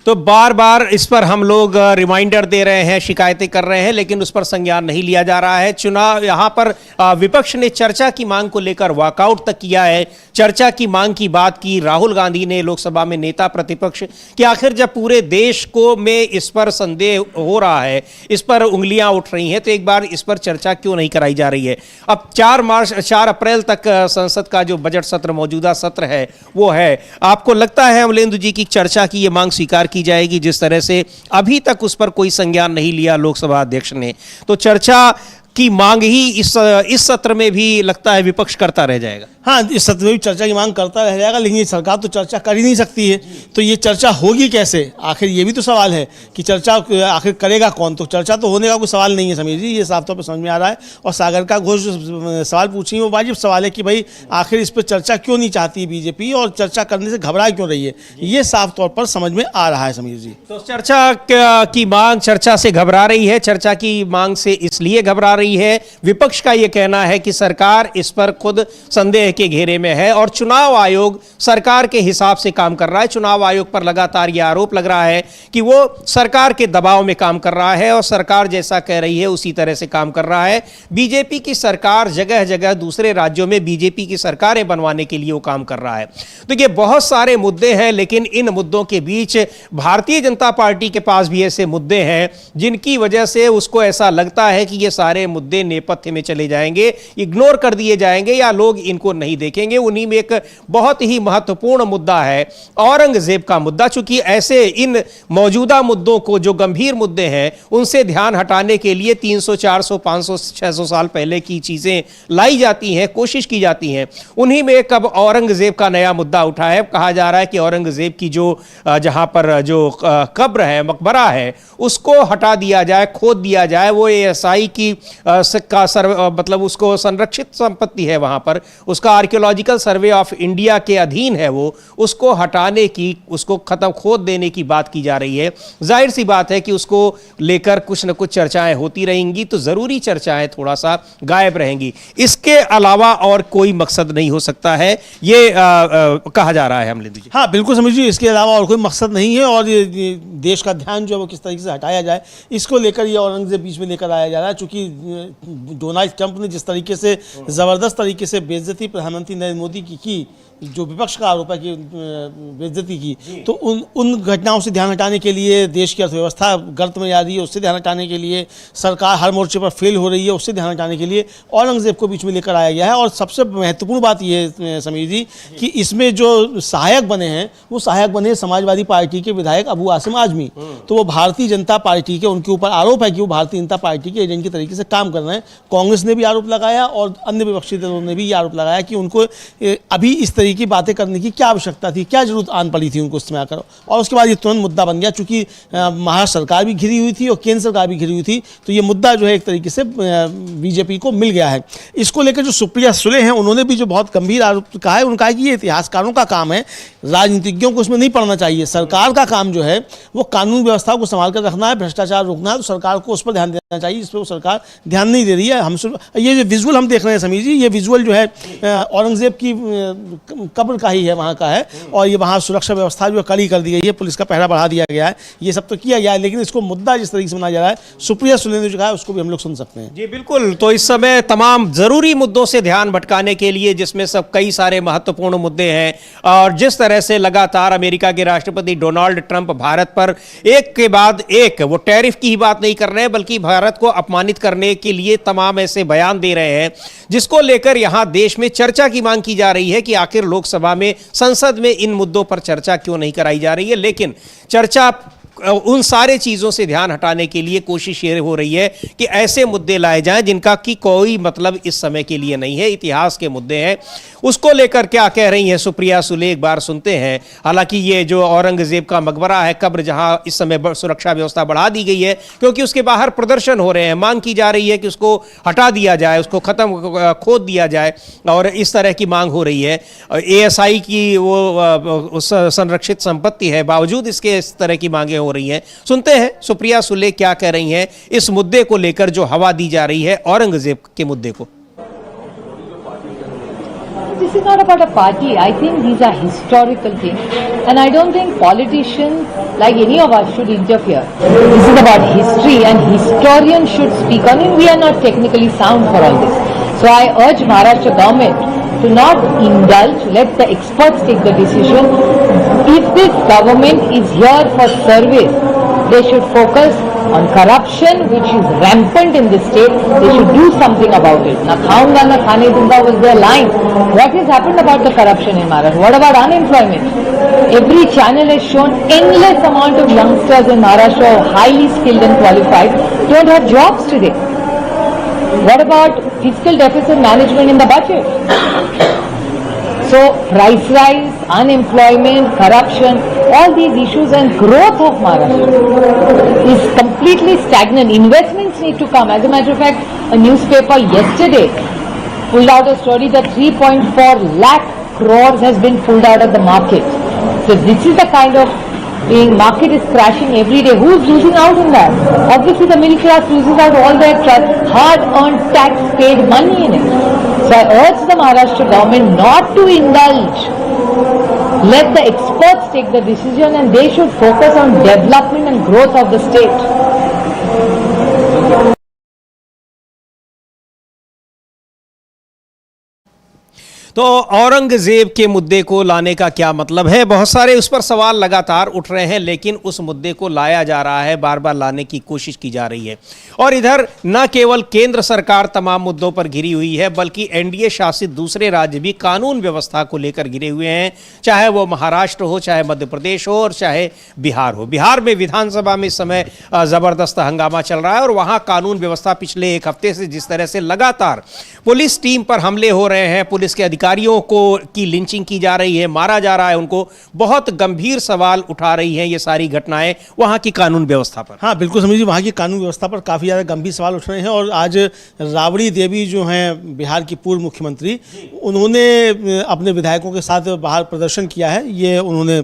तो बार बार इस पर हम लोग reminder दे रहे हैं, शिकायतें कर रहे हैं, लेकिन उस पर संज्ञान नहीं लिया जा रहा है। चुनाव यहां पर विपक्ष ने चर्चा की मांग को लेकर वॉकआउट तक किया है। चर्चा की मांग की बात की राहुल गांधी ने लोकसभा में, नेता प्रतिपक्ष, कि आखिर जब पूरे देश को में इस पर संदेह हो रहा है, इस पर उंगलियां उठ रही हैं, तो एक बार इस पर चर्चा क्यों नहीं कराई जा रही है। अब 4 अप्रैल तक संसद का जो बजट सत्र, मौजूदा सत्र है, वो है। आपको लगता है अमलेंदु जी की चर्चा की ये मांग स्वीकार की जाएगी, जिस तरह से अभी तक उस पर कोई संज्ञान नहीं लिया लोकसभा अध्यक्ष ने? तो चर्चा की मांग ही इस सत्र में भी लगता है विपक्ष करता रह जाएगा। हाँ, इस सत्र में भी चर्चा की मांग करता रह जाएगा, लेकिन ये सरकार तो चर्चा कर ही नहीं सकती है, तो ये चर्चा होगी कैसे? आखिर ये भी तो सवाल है कि चर्चा आखिर करेगा कौन? तो चर्चा तो होने का कोई सवाल नहीं है समीर जी, ये साफ तौर पर समझ में आ रहा है। और सागरिका घोष जो सवाल पूछी वो वाजिब सवाल है कि भाई आखिर इस पर चर्चा क्यों नहीं चाहती बीजेपी, और चर्चा करने से घबरा क्यों रही है, ये साफ तौर पर समझ में आ रहा है समीर जी। तो चर्चा की मांग चर्चा से घबरा रही है, चर्चा की मांग से इसलिए घबरा रही है, विपक्ष का यह कहना है कि सरकार इस पर खुद संदेह के घेरे में है और चुनाव आयोग सरकार के हिसाब से काम कर रहा है। चुनाव आयोग पर लगातार यह आरोप लग रहा है कि वो सरकार के दबाव में काम कर रहा है और सरकार जैसा कह रही है उसी तरह से काम कर रहा है। बीजेपी की सरकार जगह जगह दूसरे राज्यों में बीजेपी की सरकारें बनवाने के लिए वो काम कर रहा है। तो ये बहुत सारे मुद्दे हैं, लेकिन इन मुद्दों के बीच भारतीय जनता पार्टी के पास भी ऐसे मुद्दे हैं जिनकी वजह से उसको ऐसा लगता है कि ये सारे मुद्दे नेपथ्य में चले जाएंगे, इग्नोर कर दिए जाएंगे या लोग इनको नहीं देखेंगे। उन्हीं में एक बहुत ही महत्वपूर्ण मुद्दा है औरंगजेब का मुद्दा। चूंकि ऐसे इन मौजूदा मुद्दों को, जो गंभीर मुद्दे हैं, उनसे ध्यान हटाने के लिए 300, 400, 500, 600 साल पहले की चीजें लाई जाती हैं, कोशिश की जाती हैं। उन्हीं में कब औरंगजेब का नया मुद्दा उठा है। कहा जा रहा है कि औरंगजेब की जो जहां पर जो कब्र है, मकबरा है, उसको हटा दिया जाए, खोद दिया जाए। वो ASI की मतलब उसको संरक्षित संपत्ति है, वहां पर उसका आर्कियोलॉजिकल सर्वे ऑफ इंडिया के अधीन है, वो उसको हटाने की, उसको खत्म, खोद देने की बात की जा रही है। जाहिर सी बात है कि उसको लेकर कुछ न कुछ चर्चाएं होती रहेंगी, तो जरूरी चर्चाएं थोड़ा सा गायब रहेंगी। इसके अलावा और कोई मकसद नहीं हो सकता है, ये कहा जा रहा है अमलेंदु जी। हाँ बिल्कुल समझिए, इसके अलावा और कोई मकसद नहीं है। और ये देश का ध्यान जो है वो किस तरीके से हटाया जाए, इसको लेकर ये औरंगजेब बीच में लेकर आया जा रहा है। चूंकि डोनाल्ड ट्रंप ने जिस तरीके से जबरदस्त तरीके से बेइज्जती प्रधानमंत्री नरेंद्र मोदी की जो विपक्ष का आरोप है कि बेइज्जती की, तो उन घटनाओं से ध्यान हटाने के लिए, देश की अर्थव्यवस्था गर्त में जा रही है उससे ध्यान हटाने के लिए, सरकार हर मोर्चे पर फेल हो रही है उससे ध्यान हटाने के लिए औरंगजेब को बीच में लेकर आया गया है। और सबसे महत्वपूर्ण बात यह है समीर जी कि इसमें जो सहायक बने हैं वो सहायक बने समाजवादी पार्टी के विधायक अबू आसिम आजमी। तो वो भारतीय जनता पार्टी के, उनके ऊपर आरोप है कि वो भारतीय जनता पार्टी के एजेंट के तरीके से काम काम कर रहे हैं। कांग्रेस ने भी आरोप लगाया और अन्य विपक्षी दलों ने भी ये आरोप लगाया कि उनको अभी इस तरह की बातें करने की क्या आवश्यकता थी, क्या जरूरत आन पड़ी थी उनको उस समय आकर। और उसके बाद ये तुरंत मुद्दा बन गया, चूंकि महाराष्ट्र सरकार भी घिरी हुई थी और केंद्र सरकार भी घिरी हुई थी, तो ये मुद्दा जो है एक तरीके से बीजेपी को मिल गया है। इसको लेकर जो सुप्रिया सुले हैं उन्होंने भी जो बहुत गंभीर आरोप कहा है, उन्होंने कहा कि ये इतिहासकारों का काम है, राजनीतिज्ञों को उसमें नहीं पड़ना चाहिए। सरकार का काम जो है वो कानून व्यवस्था को संभाल कर रखना है, भ्रष्टाचार रोकना है, तो सरकार को उस पर ध्यान देना चाहिए, इस पर वो सरकार ध्यान नहीं दे रही है। हम ये जो विजुअल हम देख रहे हैं समीर जी, ये विजुअल जो है औरंगजेब की कब्र का ही है, वहाँ का है, और ये वहाँ सुरक्षा व्यवस्था जो कड़ी कर दी गई है, पुलिस का पहरा बढ़ा दिया गया है, ये सब तो किया गया है। लेकिन इसको मुद्दा जिस तरीके से बनाया जा रहा है, सुप्रिया सुले ने जो कहा है उसको भी हम लोग सुन सकते हैं। जी बिल्कुल। तो इस समय तमाम जरूरी मुद्दों से ध्यान भटकाने के लिए, जिसमें सब कई सारे महत्वपूर्ण मुद्दे हैं, और जिस तरह से लगातार अमेरिका के राष्ट्रपति डोनाल्ड ट्रंप भारत पर एक के बाद एक, वो टैरिफ की ही बात नहीं कर रहे हैं बल्कि भारत को अपमानित करने के लिए तमाम ऐसे बयान दे रहे हैं, जिसको लेकर यहां देश में चर्चा की मांग की जा रही है कि आखिर लोकसभा में, संसद में इन मुद्दों पर चर्चा क्यों नहीं कराई जा रही है। लेकिन चर्चा उन सारे चीजों से ध्यान हटाने के लिए कोशिश ये हो रही है कि ऐसे मुद्दे लाए जाएं जिनका कि कोई मतलब इस समय के लिए नहीं है, इतिहास के मुद्दे हैं। उसको लेकर क्या कह रही हैं सुप्रिया सुले, एक बार सुनते हैं। हालांकि ये जो औरंगजेब का मकबरा है, कब्र, जहां इस समय सुरक्षा व्यवस्था बढ़ा दी गई है क्योंकि उसके बाहर प्रदर्शन हो रहे हैं, मांग की जा रही है कि उसको हटा दिया जाए, उसको खत्म खोद दिया जाए, और इस तरह की मांग हो रही है। ASI की वो संरक्षित संपत्ति है, बावजूद इसके इस तरह की मांगे हो रही हैं। सुनते हैं सुप्रिया सुले क्या कह रही हैं इस मुद्दे को लेकर जो हवा दी जा रही है औरंगजेब के मुद्दे को। This is not about a party. I think these are historical things, and I don't think politicians, like any of us, should interfere. This is about history, and historians should speak on it. We are not technically sound for all this. So I urge Maharashtra government to not indulge. Let the experts take the decision. If this government is here for service, they should focus on corruption, which is rampant in this state. They should do something about it. Na khaunga na khane dunga was their line. What has happened about the corruption in Maharashtra? What about unemployment? Every channel has shown endless amount of youngsters in Maharashtra who are highly skilled and qualified don't have jobs today. What about fiscal deficit management in the budget? So price rise, unemployment, corruption, all these issues, and growth of Maharashtra is completely stagnant. Investments need to come. As a matter of fact, a newspaper yesterday pulled out a story that 3.4 lakh crores has been pulled out of the market. So this is the kind of being, market is crashing every day. Who is losing out in that? Obviously the middle class loses out all their hard-earned tax-paid money in it. So I urge the Maharashtra government not to indulge. Let the experts take the decision, and they should focus on development and growth of the state. तो औरंगजेब के मुद्दे को लाने का क्या मतलब है, बहुत सारे उस पर सवाल लगातार उठ रहे हैं, लेकिन उस मुद्दे को लाया जा रहा है, बार बार लाने की कोशिश की जा रही है। और इधर न केवल केंद्र सरकार तमाम मुद्दों पर घिरी हुई है, बल्कि एनडीए शासित दूसरे राज्य भी कानून व्यवस्था को लेकर घिरे हुए हैं, चाहे वो महाराष्ट्र हो, चाहे मध्य प्रदेश हो, और चाहे बिहार हो। बिहार में विधानसभा में इस समय जबरदस्त हंगामा चल रहा है, और वहां कानून व्यवस्था पिछले एक हफ्ते से जिस तरह से लगातार पुलिस टीम पर हमले हो रहे हैं, पुलिस के अधिकारियों को की लिंचिंग की जा रही है, मारा जा रहा है उनको, बहुत गंभीर सवाल उठा रही हैं ये सारी घटनाएं वहां की कानून व्यवस्था पर। हाँ बिल्कुल समीर जी, वहाँ की कानून व्यवस्था पर काफ़ी ज़्यादा गंभीर सवाल उठ रहे हैं। और आज राबड़ी देवी जो हैं बिहार की पूर्व मुख्यमंत्री, उन्होंने अपने विधायकों के साथ बाहर प्रदर्शन किया है। ये उन्होंने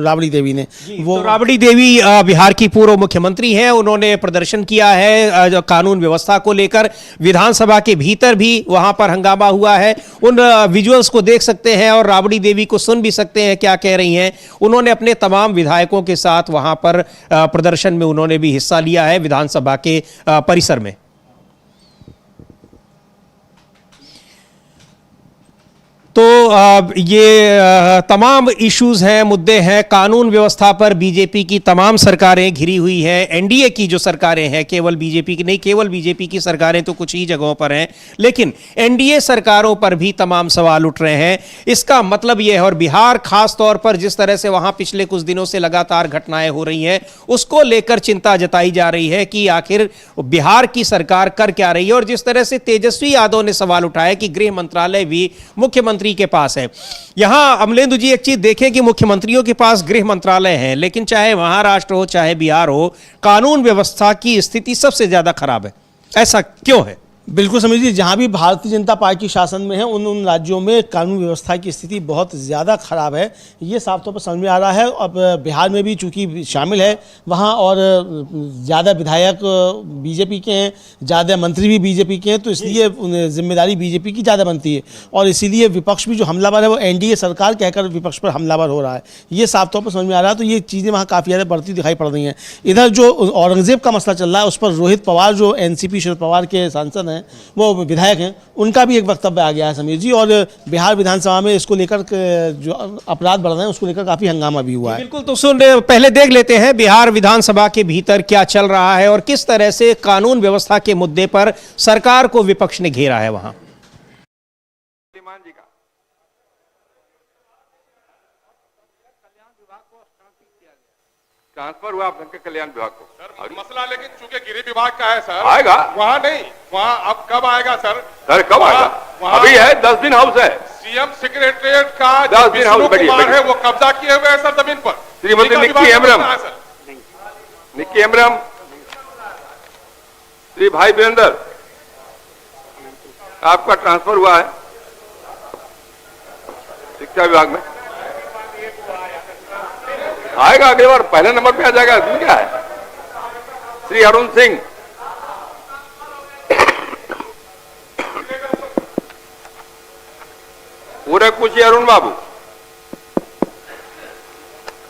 राबड़ी देवी ने, वो तो राबड़ी देवी बिहार की पूर्व मुख्यमंत्री हैं, उन्होंने प्रदर्शन किया है कानून व्यवस्था को लेकर। विधानसभा के भीतर भी वहां पर हंगामा हुआ है, उन विजुअल्स को देख सकते हैं और राबड़ी देवी को सुन भी सकते हैं क्या कह रही हैं। उन्होंने अपने तमाम विधायकों के साथ वहां पर प्रदर्शन में उन्होंने भी हिस्सा लिया है विधानसभा के परिसर में। तो ये तमाम इश्यूज हैं, मुद्दे हैं। कानून व्यवस्था पर बीजेपी की तमाम सरकारें घिरी हुई हैं। एनडीए की जो सरकारें हैं, केवल बीजेपी की नहीं, केवल बीजेपी की सरकारें तो कुछ ही जगहों पर हैं, लेकिन एनडीए सरकारों पर भी तमाम सवाल उठ रहे हैं। इसका मतलब यह है, और बिहार खास तौर पर जिस तरह से वहां पिछले कुछ दिनों से लगातार घटनाएं हो रही हैं, उसको लेकर चिंता जताई जा रही है कि आखिर बिहार की सरकार कर क्या रही है। और जिस तरह से तेजस्वी यादव ने सवाल उठाया कि गृह मंत्रालय भी मुख्यमंत्री के पास है। यहां अमलेंदु जी एक चीज देखें कि मुख्यमंत्रियों के पास गृह मंत्रालय है, लेकिन चाहे महाराष्ट्र हो चाहे बिहार हो, कानून व्यवस्था की स्थिति सबसे ज्यादा खराब है। ऐसा क्यों है? बिल्कुल समझिए, जहां भी भारतीय जनता पार्टी शासन में है उन राज्यों में कानून व्यवस्था की स्थिति बहुत ज़्यादा खराब है। ये साफ तौर पर समझ में आ रहा है। अब बिहार में भी चूंकि शामिल है वहां, और ज़्यादा विधायक बीजेपी के हैं, ज़्यादा मंत्री भी बीजेपी के हैं, तो इसलिए जिम्मेदारी बीजेपी की ज़्यादा बनती है। और इसीलिए विपक्ष भी जो हमलावर है वो एनडीए सरकार कहकर विपक्ष पर हमलावर हो रहा है। ये साफ तौर पर समझ में आ रहा है। तो ये चीज़ें वहाँ काफ़ी ज़्यादा बढ़ती दिखाई पड़ रही हैं। इधर जो औरंगजेब का मसला चल रहा है, उस पर रोहित पवार जो एनसीपी शरद पवार के सांसद हैं, वो विधायक हैं, उनका भी एक वक्तव्य आ गया है समीर जी। और बिहार विधानसभा में इसको लेकर जो अपराध बढ़ रहे हैं उसको लेकर काफी हंगामा भी हुआ है। बिल्कुल, तो पहले देख लेते हैं बिहार विधानसभा के भीतर क्या चल रहा है और किस तरह से कानून व्यवस्था के मुद्दे पर सरकार को विपक्ष ने घेरा है। वहां ट्रांसफर हुआ आपके कल्याण विभाग को सर, मसला लेकिन चूंकि गृह विभाग का है सर, आएगा वहाँ नहीं, वहाँ अब कब आएगा सर? सर कब आएगा? अभी है 10 दिन हाउस है। सीएम सेक्रेटरिएट का 10 दिन हाउस है, वो कब्जा किए हुए है सर जमीन पर। श्रीमती निक्की हेम्ब्रम, निक्की हेम्ब्रम, श्री भाई वीरेंद्र, आपका ट्रांसफर हुआ है शिक्षा विभाग में, आएगा अगली बार पहले नंबर पे आ जाएगा। इसमें क्या है? श्री अरुण सिंह, पूरे कुछ ही अरुण बाबू।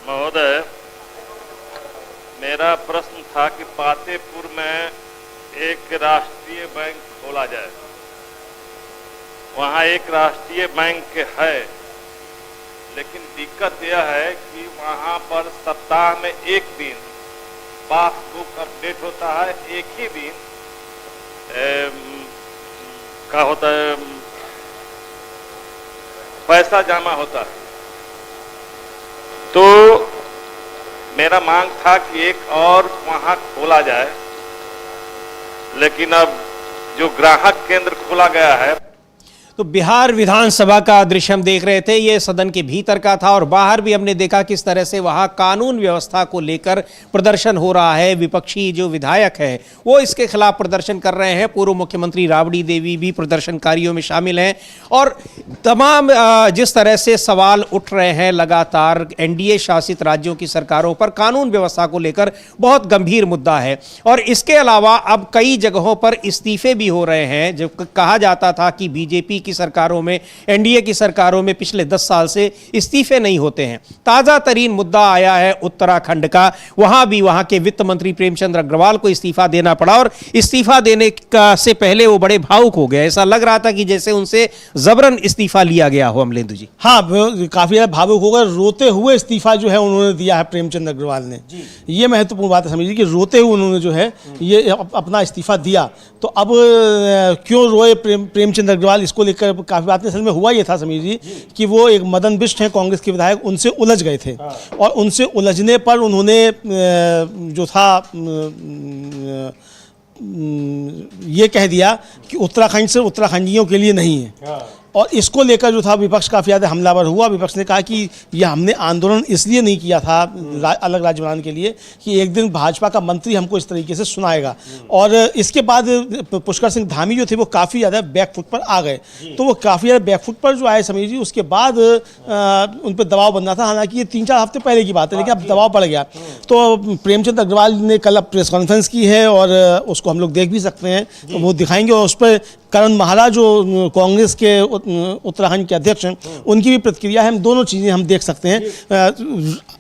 महोदय, मेरा प्रश्न था कि पातेपुर में एक राष्ट्रीय बैंक खोला जाए। वहां एक राष्ट्रीय बैंक है, लेकिन दिक्कत यह है कि वहां पर सप्ताह में एक दिन पासबुक अपडेट होता है, एक ही दिन क्या होता है, पैसा जमा होता है। तो मेरा मांग था कि एक और वहां खोला जाए, लेकिन अब जो ग्राहक केंद्र खोला गया है। तो बिहार विधानसभा का दृश्य हम देख रहे थे, ये सदन के भीतर का था, और बाहर भी हमने देखा किस तरह से वहां कानून व्यवस्था को लेकर प्रदर्शन हो रहा है। विपक्षी जो विधायक है वो इसके खिलाफ प्रदर्शन कर रहे हैं। पूर्व मुख्यमंत्री राबड़ी देवी भी प्रदर्शनकारियों में शामिल हैं। और तमाम जिस तरह से सवाल उठ रहे हैं लगातार एनडीए शासित राज्यों की सरकारों पर, कानून व्यवस्था को लेकर बहुत गंभीर मुद्दा है। और इसके अलावा अब कई जगहों पर इस्तीफे भी हो रहे हैं। जब कहा जाता था कि बीजेपी की सरकारों में, एनडीए की सरकारों में पिछले 10 साल से इस्तीफे नहीं होते हैं। ताजा तरीन मुद्दा आया है उत्तराखंड का। वहां भी वहां के वित्त मंत्री प्रेमचंद अग्रवाल को इस्तीफा देना पड़ा, और इस्तीफा देने का से पहले वो बड़े भावुक हो गए। ऐसा लग रहा था कि जैसे उनसे जबरन इस्तीफा लिया गया हो। अमलेंदु जी, हाँ, काफी ज्यादा भावुक हो गए। रोते हुए इस्तीफा जो है उन्होंने दिया है प्रेमचंद अग्रवाल ने। ये महत्वपूर्ण बात है समझिए कि रोते हुए उन्होंने जो है ये अपना इस्तीफा दिया। तो अब क्यों रोए प्रेमचंद अग्रवाल, इसको लेकर काफी बात असल में हुआ ये था समीर जी कि वो एक मदन बिष्ट हैं कांग्रेस के विधायक, उनसे उलझ गए थे। और उनसे उलझने पर उन्होंने जो था ये कह दिया कि उत्तराखंड से उत्तराखंडियों के लिए नहीं है। और इसको लेकर जो था विपक्ष काफ़ी ज़्यादा हमलावर हुआ। विपक्ष ने कहा कि यह हमने आंदोलन इसलिए नहीं किया था अलग राज्य बनाने के लिए कि एक दिन भाजपा का मंत्री हमको इस तरीके से सुनाएगा। और इसके बाद पुष्कर सिंह धामी जो थे वो काफ़ी ज़्यादा बैकफुट पर आ गए। तो वो काफ़ी ज़्यादा बैकफुट पर जो आए समीर जी, उसके बाद उन पर दबाव बनना था। हालांकि ये 3-4 हफ्ते पहले की बात है, लेकिन अब दबाव बढ़ गया। तो प्रेमचंद अग्रवाल ने कल प्रेस कॉन्फ्रेंस की है और उसको हम लोग देख भी सकते हैं, तो वो दिखाएंगे। और उस पर करण महारा जो कांग्रेस के उत्तराखंड के अध्यक्ष हैं, उनकी भी प्रतिक्रिया है। हम दोनों चीज़ें हम देख सकते हैं।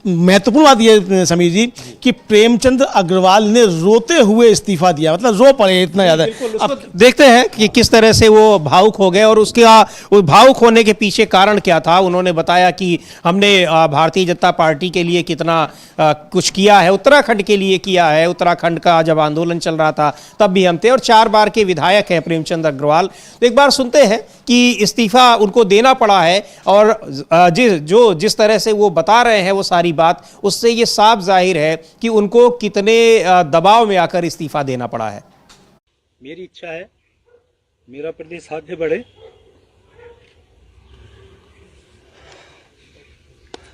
महत्वपूर्ण बात यह समीर जी कि प्रेमचंद अग्रवाल ने रोते हुए इस्तीफा दिया, मतलब रो पड़े इतना ज़्यादा। अब देखते हैं कि किस तरह से वो भावुक हो गए और उसके भावुक होने के पीछे कारण क्या था। उन्होंने बताया कि हमने भारतीय जनता पार्टी के लिए कितना कुछ किया है, उत्तराखंड के लिए किया है। उत्तराखंड का जब आंदोलन चल रहा था तब भी हम थे, और 4 बार के विधायक हैं प्रेमचंद अग्रवाल। तो एक बार सुनते हैं कि इस्तीफा उनको देना पड़ा है, और जिस तरह से वो बता रहे हैं वो सारी बात, उससे ये साफ जाहिर है कि उनको कितने दबाव में आकर इस्तीफा देना पड़ा है। मेरी इच्छा है मेरा प्रदेश आगे बढ़े।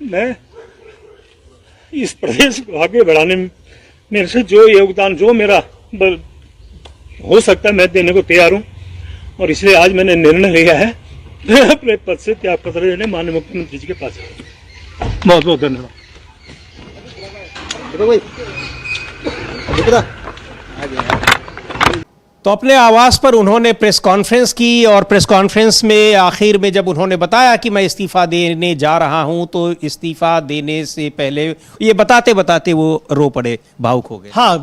मैं इस प्रदेश को आगे बढ़ाने में मेरे से जो योगदान, जो मेरा हो सकता है, मैं देने को तैयार हूं। और इसलिए आज मैंने निर्णय लिया है मैं अपने पद से त्याग पत्र देने माननीय मुख्यमंत्री जी के पास। बहुत बहुत धन्यवाद। तो अपने आवास पर उन्होंने प्रेस कॉन्फ्रेंस की, और प्रेस कॉन्फ्रेंस में आखिर में जब उन्होंने बताया कि मैं इस्तीफा देने जा रहा हूं, तो इस्तीफा देने से पहले ये बताते बताते वो रो पड़े, भावुक हो गए। हाँ,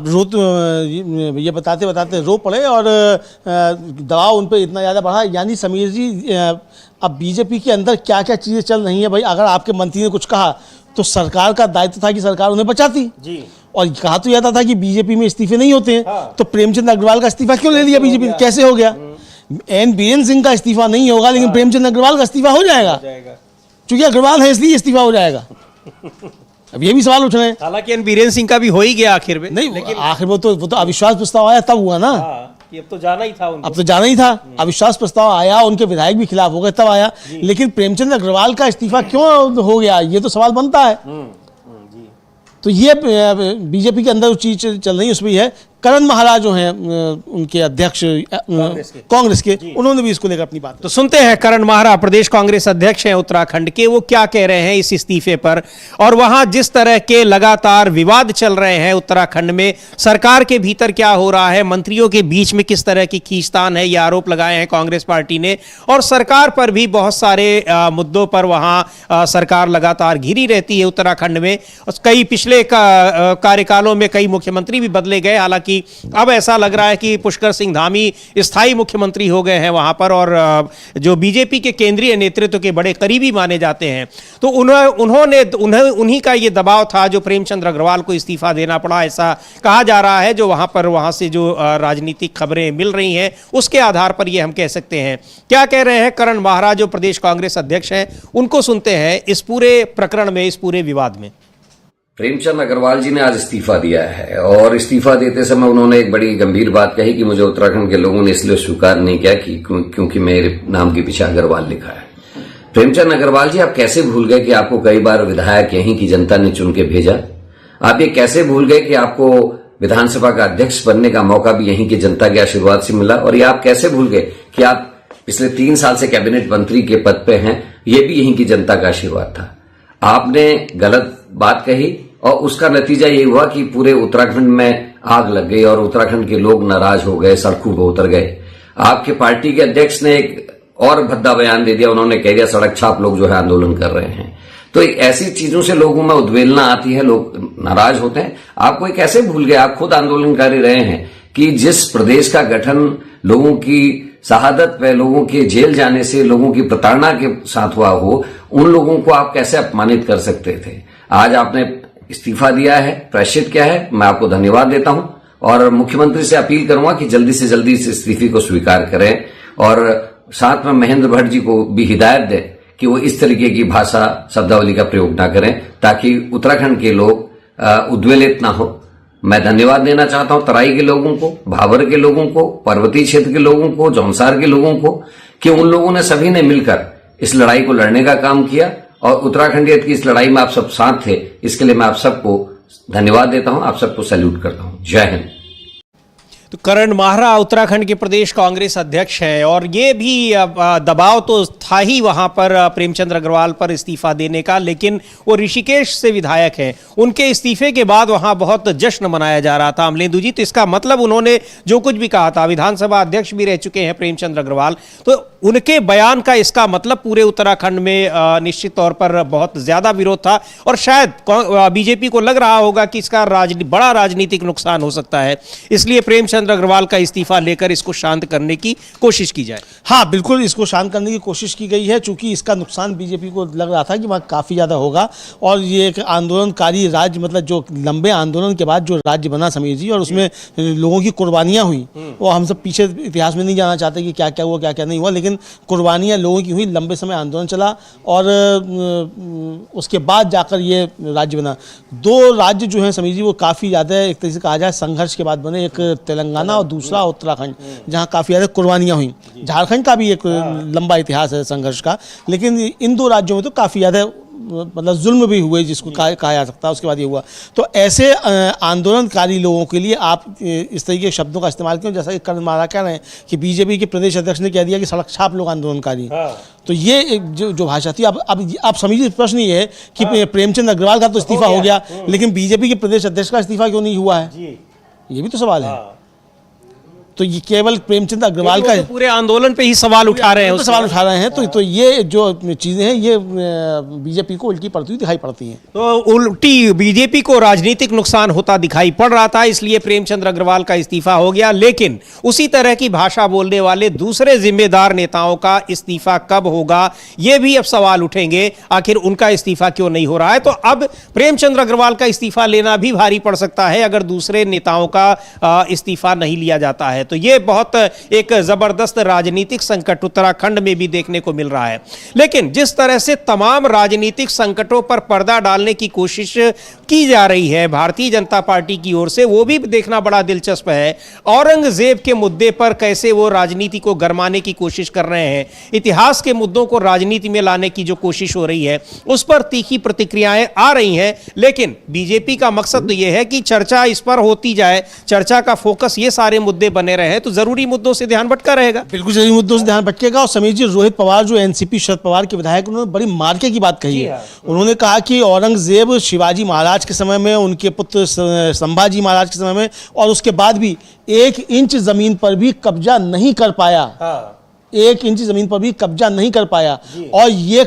ये बताते बताते रो पड़े, और दबाव उन पर इतना ज़्यादा बढ़ा। यानी समीर जी, अब बीजेपी के अंदर क्या क्या चीज़ें चल रही हैं भाई। अगर आपके मंत्री ने कुछ कहा तो सरकार का दायित्व था कि सरकार उन्हें बचाती जी, और कहा तो जाता था कि बीजेपी में इस्तीफे नहीं होते हैं। हाँ। तो प्रेमचंद अग्रवाल का इस्तीफा क्यों ले लिया बीजेपी ने, कैसे हो गया? एन बीरेन सिंह का इस्तीफा नहीं होगा, लेकिन प्रेमचंद अग्रवाल का इस्तीफा हो जाएगा, क्योंकि अग्रवाल है इसलिए इस्तीफा हो जाएगा। अब ये भी सवाल उठ रहे हैं। हालांकि एन बीरेन सिंह का भी हो ही गया आखिर में, नहीं, लेकिन आखिर वो तो अविश्वास प्रस्ताव आया तब हुआ ना। अब तो जाना ही था उनको। अब तो जाना ही था। अविश्वास प्रस्ताव आया, उनके विधायक भी खिलाफ हो गए, तब आया। लेकिन प्रेमचंद अग्रवाल का इस्तीफा क्यों हो गया, ये तो सवाल बनता है। तो ये बीजेपी के अंदर जो चीज चल रही है उसमें है। करण महाराज जो हैं उनके अध्यक्ष कांग्रेस के, उन्होंने भी इसको लेकर अपनी बात। तो सुनते हैं करण महारा, प्रदेश कांग्रेस अध्यक्ष हैं उत्तराखंड के, वो क्या कह रहे हैं इस इस्तीफे पर, और वहां जिस तरह के लगातार विवाद चल रहे हैं उत्तराखंड में, सरकार के भीतर क्या हो रहा है, मंत्रियों के बीच में किस तरह की खींचतान है, ये आरोप लगाए हैं कांग्रेस पार्टी ने। और सरकार पर भी बहुत सारे मुद्दों पर वहां सरकार लगातार घिरी रहती है उत्तराखंड में। कई पिछले कार्यकालों में कई मुख्यमंत्री भी बदले गए, हालांकि अब ऐसा लग रहा है कि पुष्कर सिंह धामी स्थायी मुख्यमंत्री हो गए हैं वहां पर, और जो बीजेपी के केंद्रीय नेतृत्व के बड़े करीबी माने जाते हैं। तो उन्हीं का ये दबाव था जो प्रेमचंद अग्रवाल को इस्तीफा देना पड़ा, ऐसा कहा जा रहा है। जो वहां से जो राजनीतिक खबरें मिल रही हैं उसके आधार पर ये हम कह सकते हैं। क्या कह रहे हैं करण महारा, जो प्रदेश कांग्रेस अध्यक्ष हैं, उनको सुनते हैं इस पूरे प्रकरण में, इस पूरे विवाद में। प्रेमचंद अग्रवाल जी ने आज इस्तीफा दिया है, और इस्तीफा देते समय उन्होंने एक बड़ी गंभीर बात कही कि मुझे उत्तराखंड के लोगों ने इसलिए स्वीकार नहीं किया कि क्योंकि मेरे नाम के पीछे अग्रवाल लिखा है। प्रेमचंद अग्रवाल जी, आप कैसे भूल गए कि आपको कई बार विधायक यहीं की जनता ने चुन के भेजा? आप ये कैसे भूल गए कि आपको विधानसभा का अध्यक्ष बनने का मौका भी यहीं की जनता के आशीर्वाद से मिला? और ये आप कैसे भूल गए कि आप पिछले 3 साल से कैबिनेट मंत्री के पद पे हैं, ये भी यहीं की जनता का आशीर्वाद था। आपने गलत बात कही और उसका नतीजा ये हुआ कि पूरे उत्तराखंड में आग लग गई और उत्तराखंड के लोग नाराज हो गए, सड़कों पर उतर गए। आपके पार्टी के अध्यक्ष ने एक और भद्दा बयान दे दिया, उन्होंने कह दिया सड़क छाप लोग जो है आंदोलन कर रहे हैं। तो ऐसी चीजों से लोगों में उद्वेलना आती है, लोग नाराज होते हैं। आपको कैसे भूल गए, आप खुद आंदोलनकारी रहे हैं, कि जिस प्रदेश का गठन लोगों की शहादत पे, लोगों के जेल जाने से, लोगों की प्रताड़ना के साथ हुआ हो, उन लोगों को आप कैसे अपमानित कर सकते थे? आज आपने इस्तीफा दिया है, प्रायश्चित किया है, मैं आपको धन्यवाद देता हूं, और मुख्यमंत्री से अपील करूंगा कि जल्दी से जल्दी इस इस्तीफे को स्वीकार करें, और साथ में महेंद्र भट्ट जी को भी हिदायत दें कि वो इस तरीके की भाषा शब्दावली का प्रयोग ना करें, ताकि उत्तराखंड के लोग उद्वेलित ना हो। मैं धन्यवाद देना चाहता हूं तराई के लोगों को, भाबर के लोगों को, पर्वतीय क्षेत्र के लोगों को, जौनसार के लोगों को, कि उन लोगों ने सभी ने मिलकर इस लड़ाई को लड़ने का काम किया, और उत्तराखंडियत की इस लड़ाई में आप सब साथ थे। इसके लिए मैं आप सबको धन्यवाद देता हूं, आप सबको सैल्यूट करता हूं। जय हिंद। तो करण माहरा उत्तराखंड के प्रदेश कांग्रेस अध्यक्ष हैं और ये भी दबाव तो था ही वहां पर प्रेमचंद्र अग्रवाल पर इस्तीफा देने का, लेकिन वो ऋषिकेश से विधायक हैं। उनके इस्तीफे के बाद वहां बहुत जश्न मनाया जा रहा था अमलेंदु जी, तो इसका मतलब उन्होंने जो कुछ भी कहा था, विधानसभा अध्यक्ष भी रह चुके हैं प्रेमचंद्र अग्रवाल, तो उनके बयान का इसका मतलब पूरे उत्तराखंड में निश्चित तौर पर बहुत ज्यादा विरोध था और शायद बीजेपी को लग रहा होगा कि इसका बड़ा राजनीतिक नुकसान हो सकता है, इसलिए प्रेमचंद्र अग्रवाल का इस्तीफा लेकर इसको शांत करने की कोशिश की जाए। हाँ, बिल्कुल इसको शांत करने की कोशिश की गई है, चूंकि इसका नुकसान बीजेपी को लग रहा था कि वहाँ काफ़ी ज़्यादा होगा और ये एक आंदोलनकारी राज्य, मतलब जो लंबे आंदोलन के बाद जो राज्य बना समीर जी, और उसमें लोगों की कुर्बानियाँ हुई, वो हम सब पीछे इतिहास में नहीं जाना चाहते कि क्या क्या हुआ क्या क्या नहीं हुआ, लेकिन कुर्बानियाँ लोगों की हुई, लंबे समय आंदोलन चला और उसके बाद जाकर ये राज्य बना। दो राज्य जो हैं समीर जी वो काफ़ी ज़्यादा एक तरीके से कहा जाए संघर्ष के बाद बने, एक तेलंगाना और दूसरा उत्तराखंड, जहाँ काफ़ी ज़्यादा कुर्बानियाँ हुई। झारखंड का भी एक लंबा इतिहास है संघर्ष का, लेकिन इन दो राज्यों में तो काफ़ी ज़्यादा मतलब जुल्म भी हुए जिसको कहा जा सकता है, उसके बाद ये हुआ। तो ऐसे आंदोलनकारी लोगों के लिए आप इस तरीके के शब्दों का इस्तेमाल क्यों, जैसा कि करण माहरा कह रहे हैं कि बीजेपी के प्रदेश अध्यक्ष ने कह दिया कि सड़क छाप लोग आंदोलनकारी। तो ये जो भाषा थी, अब आप समझिए प्रश्न ये है कि प्रेमचंद अग्रवाल का तो इस्तीफा हो गया, लेकिन बीजेपी के प्रदेश अध्यक्ष का इस्तीफा क्यों नहीं हुआ है, ये भी तो सवाल है। तो ये केवल प्रेमचंद अग्रवाल का तो पूरे आंदोलन पे ही सवाल उठा रहे हैं, सवाल उठा रहे हैं, तो ये जो चीजें हैं ये बीजेपी को उल्टी पड़ती हुई दिखाई पड़ती हैं। तो उल्टी बीजेपी को राजनीतिक नुकसान होता दिखाई पड़ रहा था, इसलिए प्रेमचंद्र अग्रवाल का इस्तीफा हो गया, लेकिन उसी तरह की भाषा बोलने वाले दूसरे जिम्मेदार नेताओं का इस्तीफा कब होगा, ये भी अब सवाल उठेंगे। आखिर उनका इस्तीफा क्यों नहीं हो रहा है? तो अब प्रेमचंद्र अग्रवाल का इस्तीफा लेना भी भारी पड़ सकता है अगर दूसरे नेताओं का इस्तीफा नहीं लिया जाता है। तो ये बहुत एक जबरदस्त राजनीतिक संकट उत्तराखंड में भी देखने को मिल रहा है। लेकिन जिस तरह से तमाम राजनीतिक संकटों पर पर्दा डालने की कोशिश की जा रही है भारतीय जनता पार्टी की ओर से, वो भी देखना बड़ा दिलचस्प है। औरंगजेब के मुद्दे पर कैसे वो राजनीति को गरमाने की कोशिश कर रहे हैं, इतिहास के मुद्दों को राजनीति में लाने की जो कोशिश हो रही है, उस पर तीखी प्रतिक्रियाएं आ रही हैं। लेकिन बीजेपी का मकसद तो यह है कि चर्चा इस पर होती जाए, चर्चा का फोकस ये सारे मुद्दे बने रहे, तो जरूरी मुद्दों से ध्यान भटका रहेगा। बिल्कुल जरूरी मुद्दों से ध्यान भटकेगा। और समीर जी, रोहित पवार जो एनसीपी शरद पवार के विधायक, उन्होंने बड़ी मार्के की बात कही है। उन्होंने कहा कि औरंगजेब शिवाजी महाराज के समय में, उनके पुत्र संभाजी महाराज के समय में, और उसके बाद भी 1 इंच जमीन पर भी कब्जा नहीं कर पाया, 1 इंच जमीन पर भी कब्जा नहीं कर पाया। और ये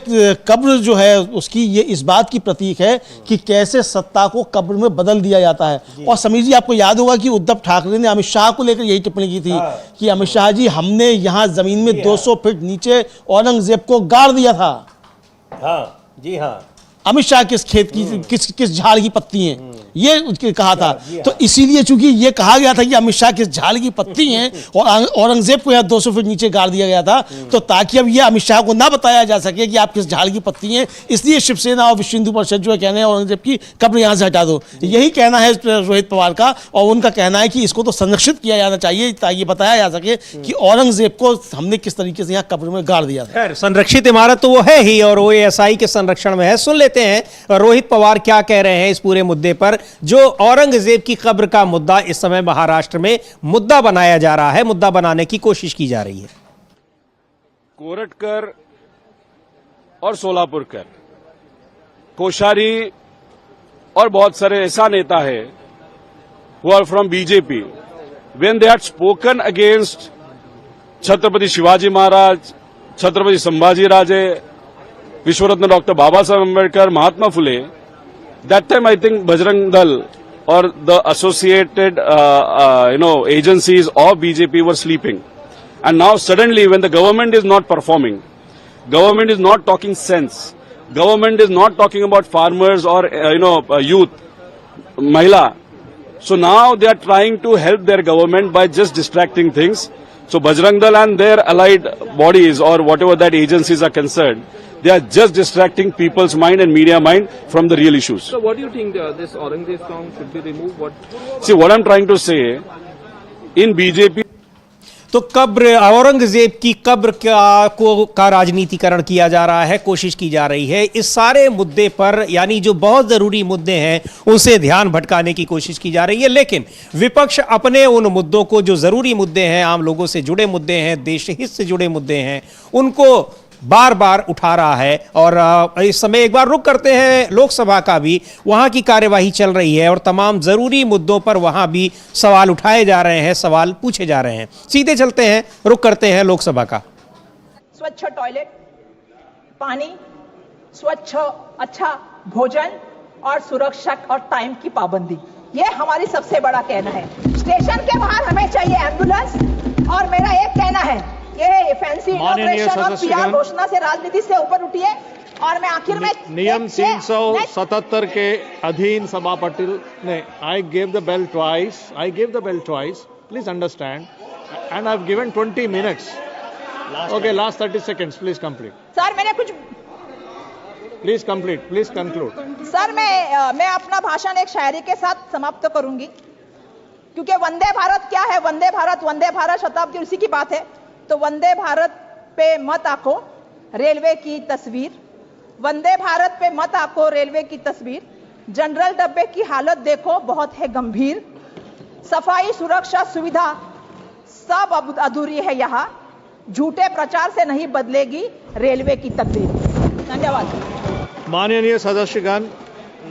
कब्र जो है उसकी ये इस बात की प्रतीक है कि कैसे सत्ता को कब्र में बदल दिया जाता है। और समीर जी, आपको याद होगा कि उद्धव ठाकरे ने अमित शाह को लेकर यही टिप्पणी की थी कि अमित शाह जी, हमने यहाँ जमीन में 200 फीट नीचे औरंगजेब को गाड़ दिया था। जी हाँ, अमित शाह किस खेत की किस झाड़ की पत्ती हैं, ये उसके कहा था। तो इसीलिए चूंकि ये कहा गया था कि अमित शाह किस झाड़ की पत्ती हैं और औरंगजेब को यहाँ 200 फीट नीचे गाड़ दिया गया था, तो ताकि अब ये अमित शाह को ना बताया जा सके कि आप किस झाड़ की पत्ती हैं, इसलिए शिवसेना और विश्व हिंदू परिषद जो है कहने हैं औरंगजेब की कब्र यहाँ से हटा दो। यही कहना है रोहित पवार का, और उनका कहना है कि इसको तो संरक्षित किया जाना चाहिए ताकि बताया जा सके कि औरंगजेब को हमने किस तरीके से यहाँ कब्र में गाड़ दिया था। संरक्षित इमारत तो वो है ही और OASI के संरक्षण में है। सुन लेते हैं रोहित पवार क्या कह रहे हैं इस पूरे मुद्दे पर, जो औरंगजेब की कब्र का मुद्दा इस समय महाराष्ट्र में मुद्दा बनाया जा रहा है, मुद्दा बनाने की कोशिश की जा रही है। कोरटकर और सोलापुरकर, कोश्यारी और बहुत सारे ऐसा नेता है who are from BJP, when they had spoken against Chhatrapati Shivaji Maharaj, Chhatrapati Sambhaji Raje, विश्वरत्न doctor Baba Saheb Ambedkar, Mahatma Phule, that time I think Bajrang Dal or the associated agencies of BJP were sleeping, and now suddenly when the government is not performing, government is not talking sense, government is not talking about farmers or youth, Mahila, so now they are trying to help their government by just distracting things. So Bajrang Dal and their allied bodies or whatever that agencies are concerned, they are just distracting people's mind and media mind from the real issues. So what do you think this Aurangzeb song should be removed? See, what I'm trying to say, in BJP... तो कब्र, औरंगजेब की कब्र का राजनीतिकरण किया जा रहा है, कोशिश की जा रही है। इस सारे मुद्दे पर, यानी जो बहुत जरूरी मुद्दे हैं उनसे ध्यान भटकाने की कोशिश की जा रही है। लेकिन विपक्ष अपने उन मुद्दों को, जो जरूरी मुद्दे हैं, आम लोगों से जुड़े मुद्दे हैं, देश हित से जुड़े मुद्दे हैं, उनको बार बार उठा रहा है। और इस समय एक बार रुक करते हैं लोकसभा का भी, वहां की कार्यवाही चल रही है और तमाम जरूरी मुद्दों पर वहां भी सवाल उठाए जा रहे हैं, सवाल पूछे जा रहे हैं। सीधे चलते हैं, रुक करते हैं लोकसभा का। स्वच्छ टॉयलेट, पानी, स्वच्छ अच्छा भोजन और सुरक्षा और टाइम की पाबंदी, ये हमारी सबसे बड़ा कहना है। स्टेशन के बाहर हमें चाहिए एम्बुलेंस। और मेरा एक कहना है, ये फैंसी इनॉग्रेशन और पीआर घोषणा से राजनीति से ऊपर उठिए। और मैं आखिर में नियम 377 के अधीन सभापति ने I gave the bell twice, please understand, and I have given 20 minutes. Okay, last 30 seconds, please complete. Sir मैंने कुछ, please complete, please conclude. Sir मैं अपना भाषण एक शायरी के साथ समाप्त करूंगी, क्योंकि वंदे भारत क्या है, वंदे भारत शताब्दी उसी की बात है। तो वंदे भारत पे मत आंको रेलवे की तस्वीर, वंदे भारत पे मत आंको रेलवे की तस्वीर, जनरल डब्बे की हालत देखो बहुत है गंभीर, सफाई सुरक्षा सुविधा सब अधूरी है यहाँ, झूठे प्रचार से नहीं बदलेगी रेलवे की तकदीर। धन्यवाद। माननीय सदस्यगण,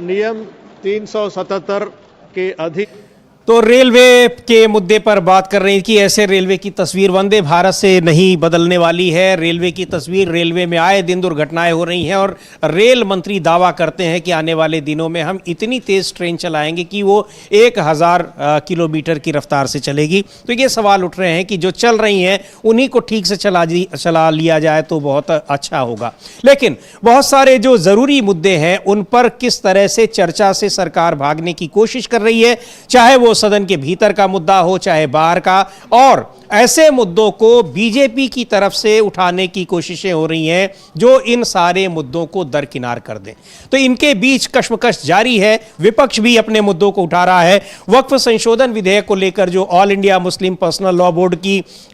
नियम 377 के अधीन तो रेलवे के मुद्दे पर बात कर रही कि ऐसे रेलवे की तस्वीर वंदे भारत से नहीं बदलने वाली है। रेलवे की तस्वीर, रेलवे में आए दिन दुर्घटनाएं हो रही हैं और रेल मंत्री दावा करते हैं कि आने वाले दिनों में हम इतनी तेज ट्रेन चलाएंगे कि वो 1000 किलोमीटर की रफ्तार से चलेगी। तो ये सवाल उठ रहे हैं कि जो चल रही हैं उन्हीं को ठीक से चला लिया जाए तो बहुत अच्छा होगा। लेकिन बहुत सारे जो ज़रूरी मुद्दे हैं उन पर किस तरह से चर्चा से सरकार भागने की कोशिश कर रही है, चाहे वो सदन के भीतर का मुद्दा हो चाहे बाहर का। और ऐसे मुद्दों को बीजेपी की तरफ से उठाने की कोशिशें हो रही हैं जो इन सारे मुद्दों को दरकिनार कर दें। तो इनके बीच कश्मकश जारी है। विपक्ष भी अपने मुद्दों को उठा रहा है। वक्फ संशोधन विधेयक को लेकर जो all India Muslim personal law board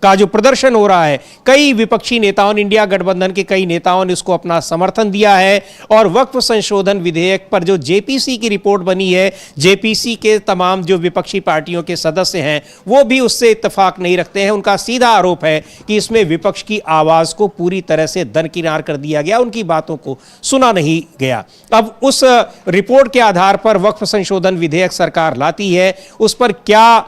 का जो प्रदर्शन हो रहा है, कई विपक्षी नेताओं ने, इंडिया गठबंधन के कई नेताओं ने उसको अपना समर्थन दिया है। और वक्फ संशोधन विधेयक पर जो जेपीसी की रिपोर्ट बनी है, जेपीसी के तमाम जो विपक्षी पार्टियों के सदस्य हैं वो भी उससे इत्तेफाक नहीं रखते हैं। उनका सीधा आरोप है कि इसमें विपक्ष की आवाज को पूरी तरह से दरकिनार कर दिया गया, उनकी बातों को सुना नहीं गया। अब उस रिपोर्ट के आधार पर वक्फ संशोधन विधेयक सरकार लाती है, उस पर क्या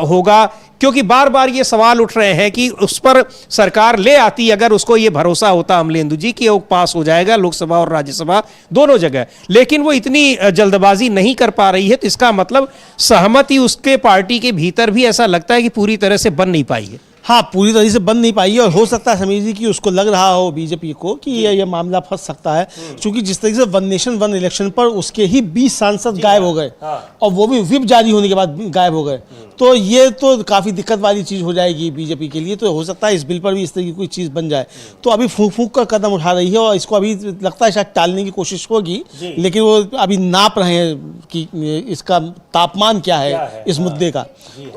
होगा, क्योंकि बार बार ये सवाल उठ रहे हैं कि उस पर सरकार ले आती अगर उसको ये भरोसा होता अमलेंदु जी कि वो पास हो जाएगा लोकसभा और राज्यसभा दोनों जगह, लेकिन वो इतनी जल्दबाजी नहीं कर पा रही है। तो इसका मतलब सहमति उसके पार्टी के भीतर भी ऐसा लगता है कि पूरी तरह से बन नहीं पाई है। हाँ, पूरी तरह से बंद नहीं पाई है। और हो सकता है समीर जी कि उसको लग रहा हो बीजेपी को कि ये मामला फंस सकता है, क्योंकि जिस तरीके से वन नेशन वन इलेक्शन पर उसके ही 20 सांसद गायब हो गए और वो भी व्हिप जारी होने के बाद गायब हो गए, तो ये तो काफ़ी दिक्कत वाली चीज़ हो जाएगी बीजेपी के लिए। तो हो सकता है इस बिल पर भी इस तरह की कोई चीज़ बन जाए। तो अभी फूंक फूंक कर कदम उठा रही है और इसको अभी लगता है शायद टालने की कोशिश होगी, लेकिन वो अभी नाप रहे हैं कि इसका तापमान क्या है इस मुद्दे का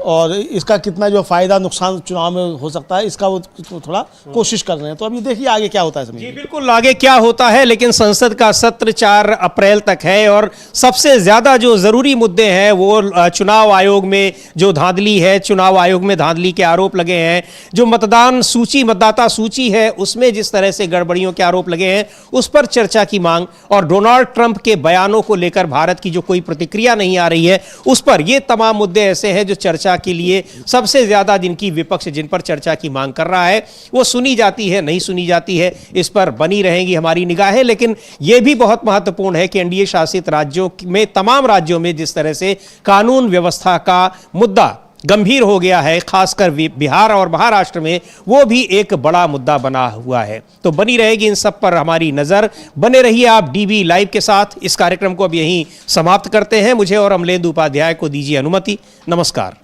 और इसका कितना जो फायदा नुकसान चुनाव में हो सकता है, इसका वो थोड़ा कोशिश कर रहे हैं। तो अभी देखिए आगे क्या होता है। जी बिल्कुल, आगे क्या होता है। लेकिन संसद का सत्र 4 अप्रैल तक है और सबसे ज्यादा जो जरूरी मुद्दे हैं वो चुनाव आयोग में जो धांधली है, चुनाव आयोग में धांधली के आरोप लगे हैं, जो मतदाता सूची है उसमें जिस तरह से गड़बड़ियों के आरोप लगे हैं उस पर चर्चा की मांग, और डोनाल्ड ट्रंप के बयानों को लेकर भारत की जो कोई प्रतिक्रिया नहीं आ रही है उस पर। ये तमाम मुद्दे ऐसे हैं जो चर्चा के लिए सबसे ज्यादा जिनकी विपक्ष जिन पर चर्चा की मांग कर रहा है, वो सुनी जाती है नहीं सुनी जाती है, इस पर बनी रहेंगी हमारी निगाहें। लेकिन यह भी बहुत महत्वपूर्ण है कि एनडीए शासित राज्यों में, तमाम राज्यों में जिस तरह से कानून व्यवस्था का मुद्दा गंभीर हो गया है, खासकर बिहार और महाराष्ट्र में, वो भी एक बड़ा मुद्दा बना हुआ है। तो बनी रहेगी इन सब पर हमारी नजर। बने रहिए आप डीबी लाइव के साथ। इस कार्यक्रम को अब यहीं समाप्त करते हैं। मुझे और अमलेंदु उपाध्याय को दीजिए अनुमति। नमस्कार।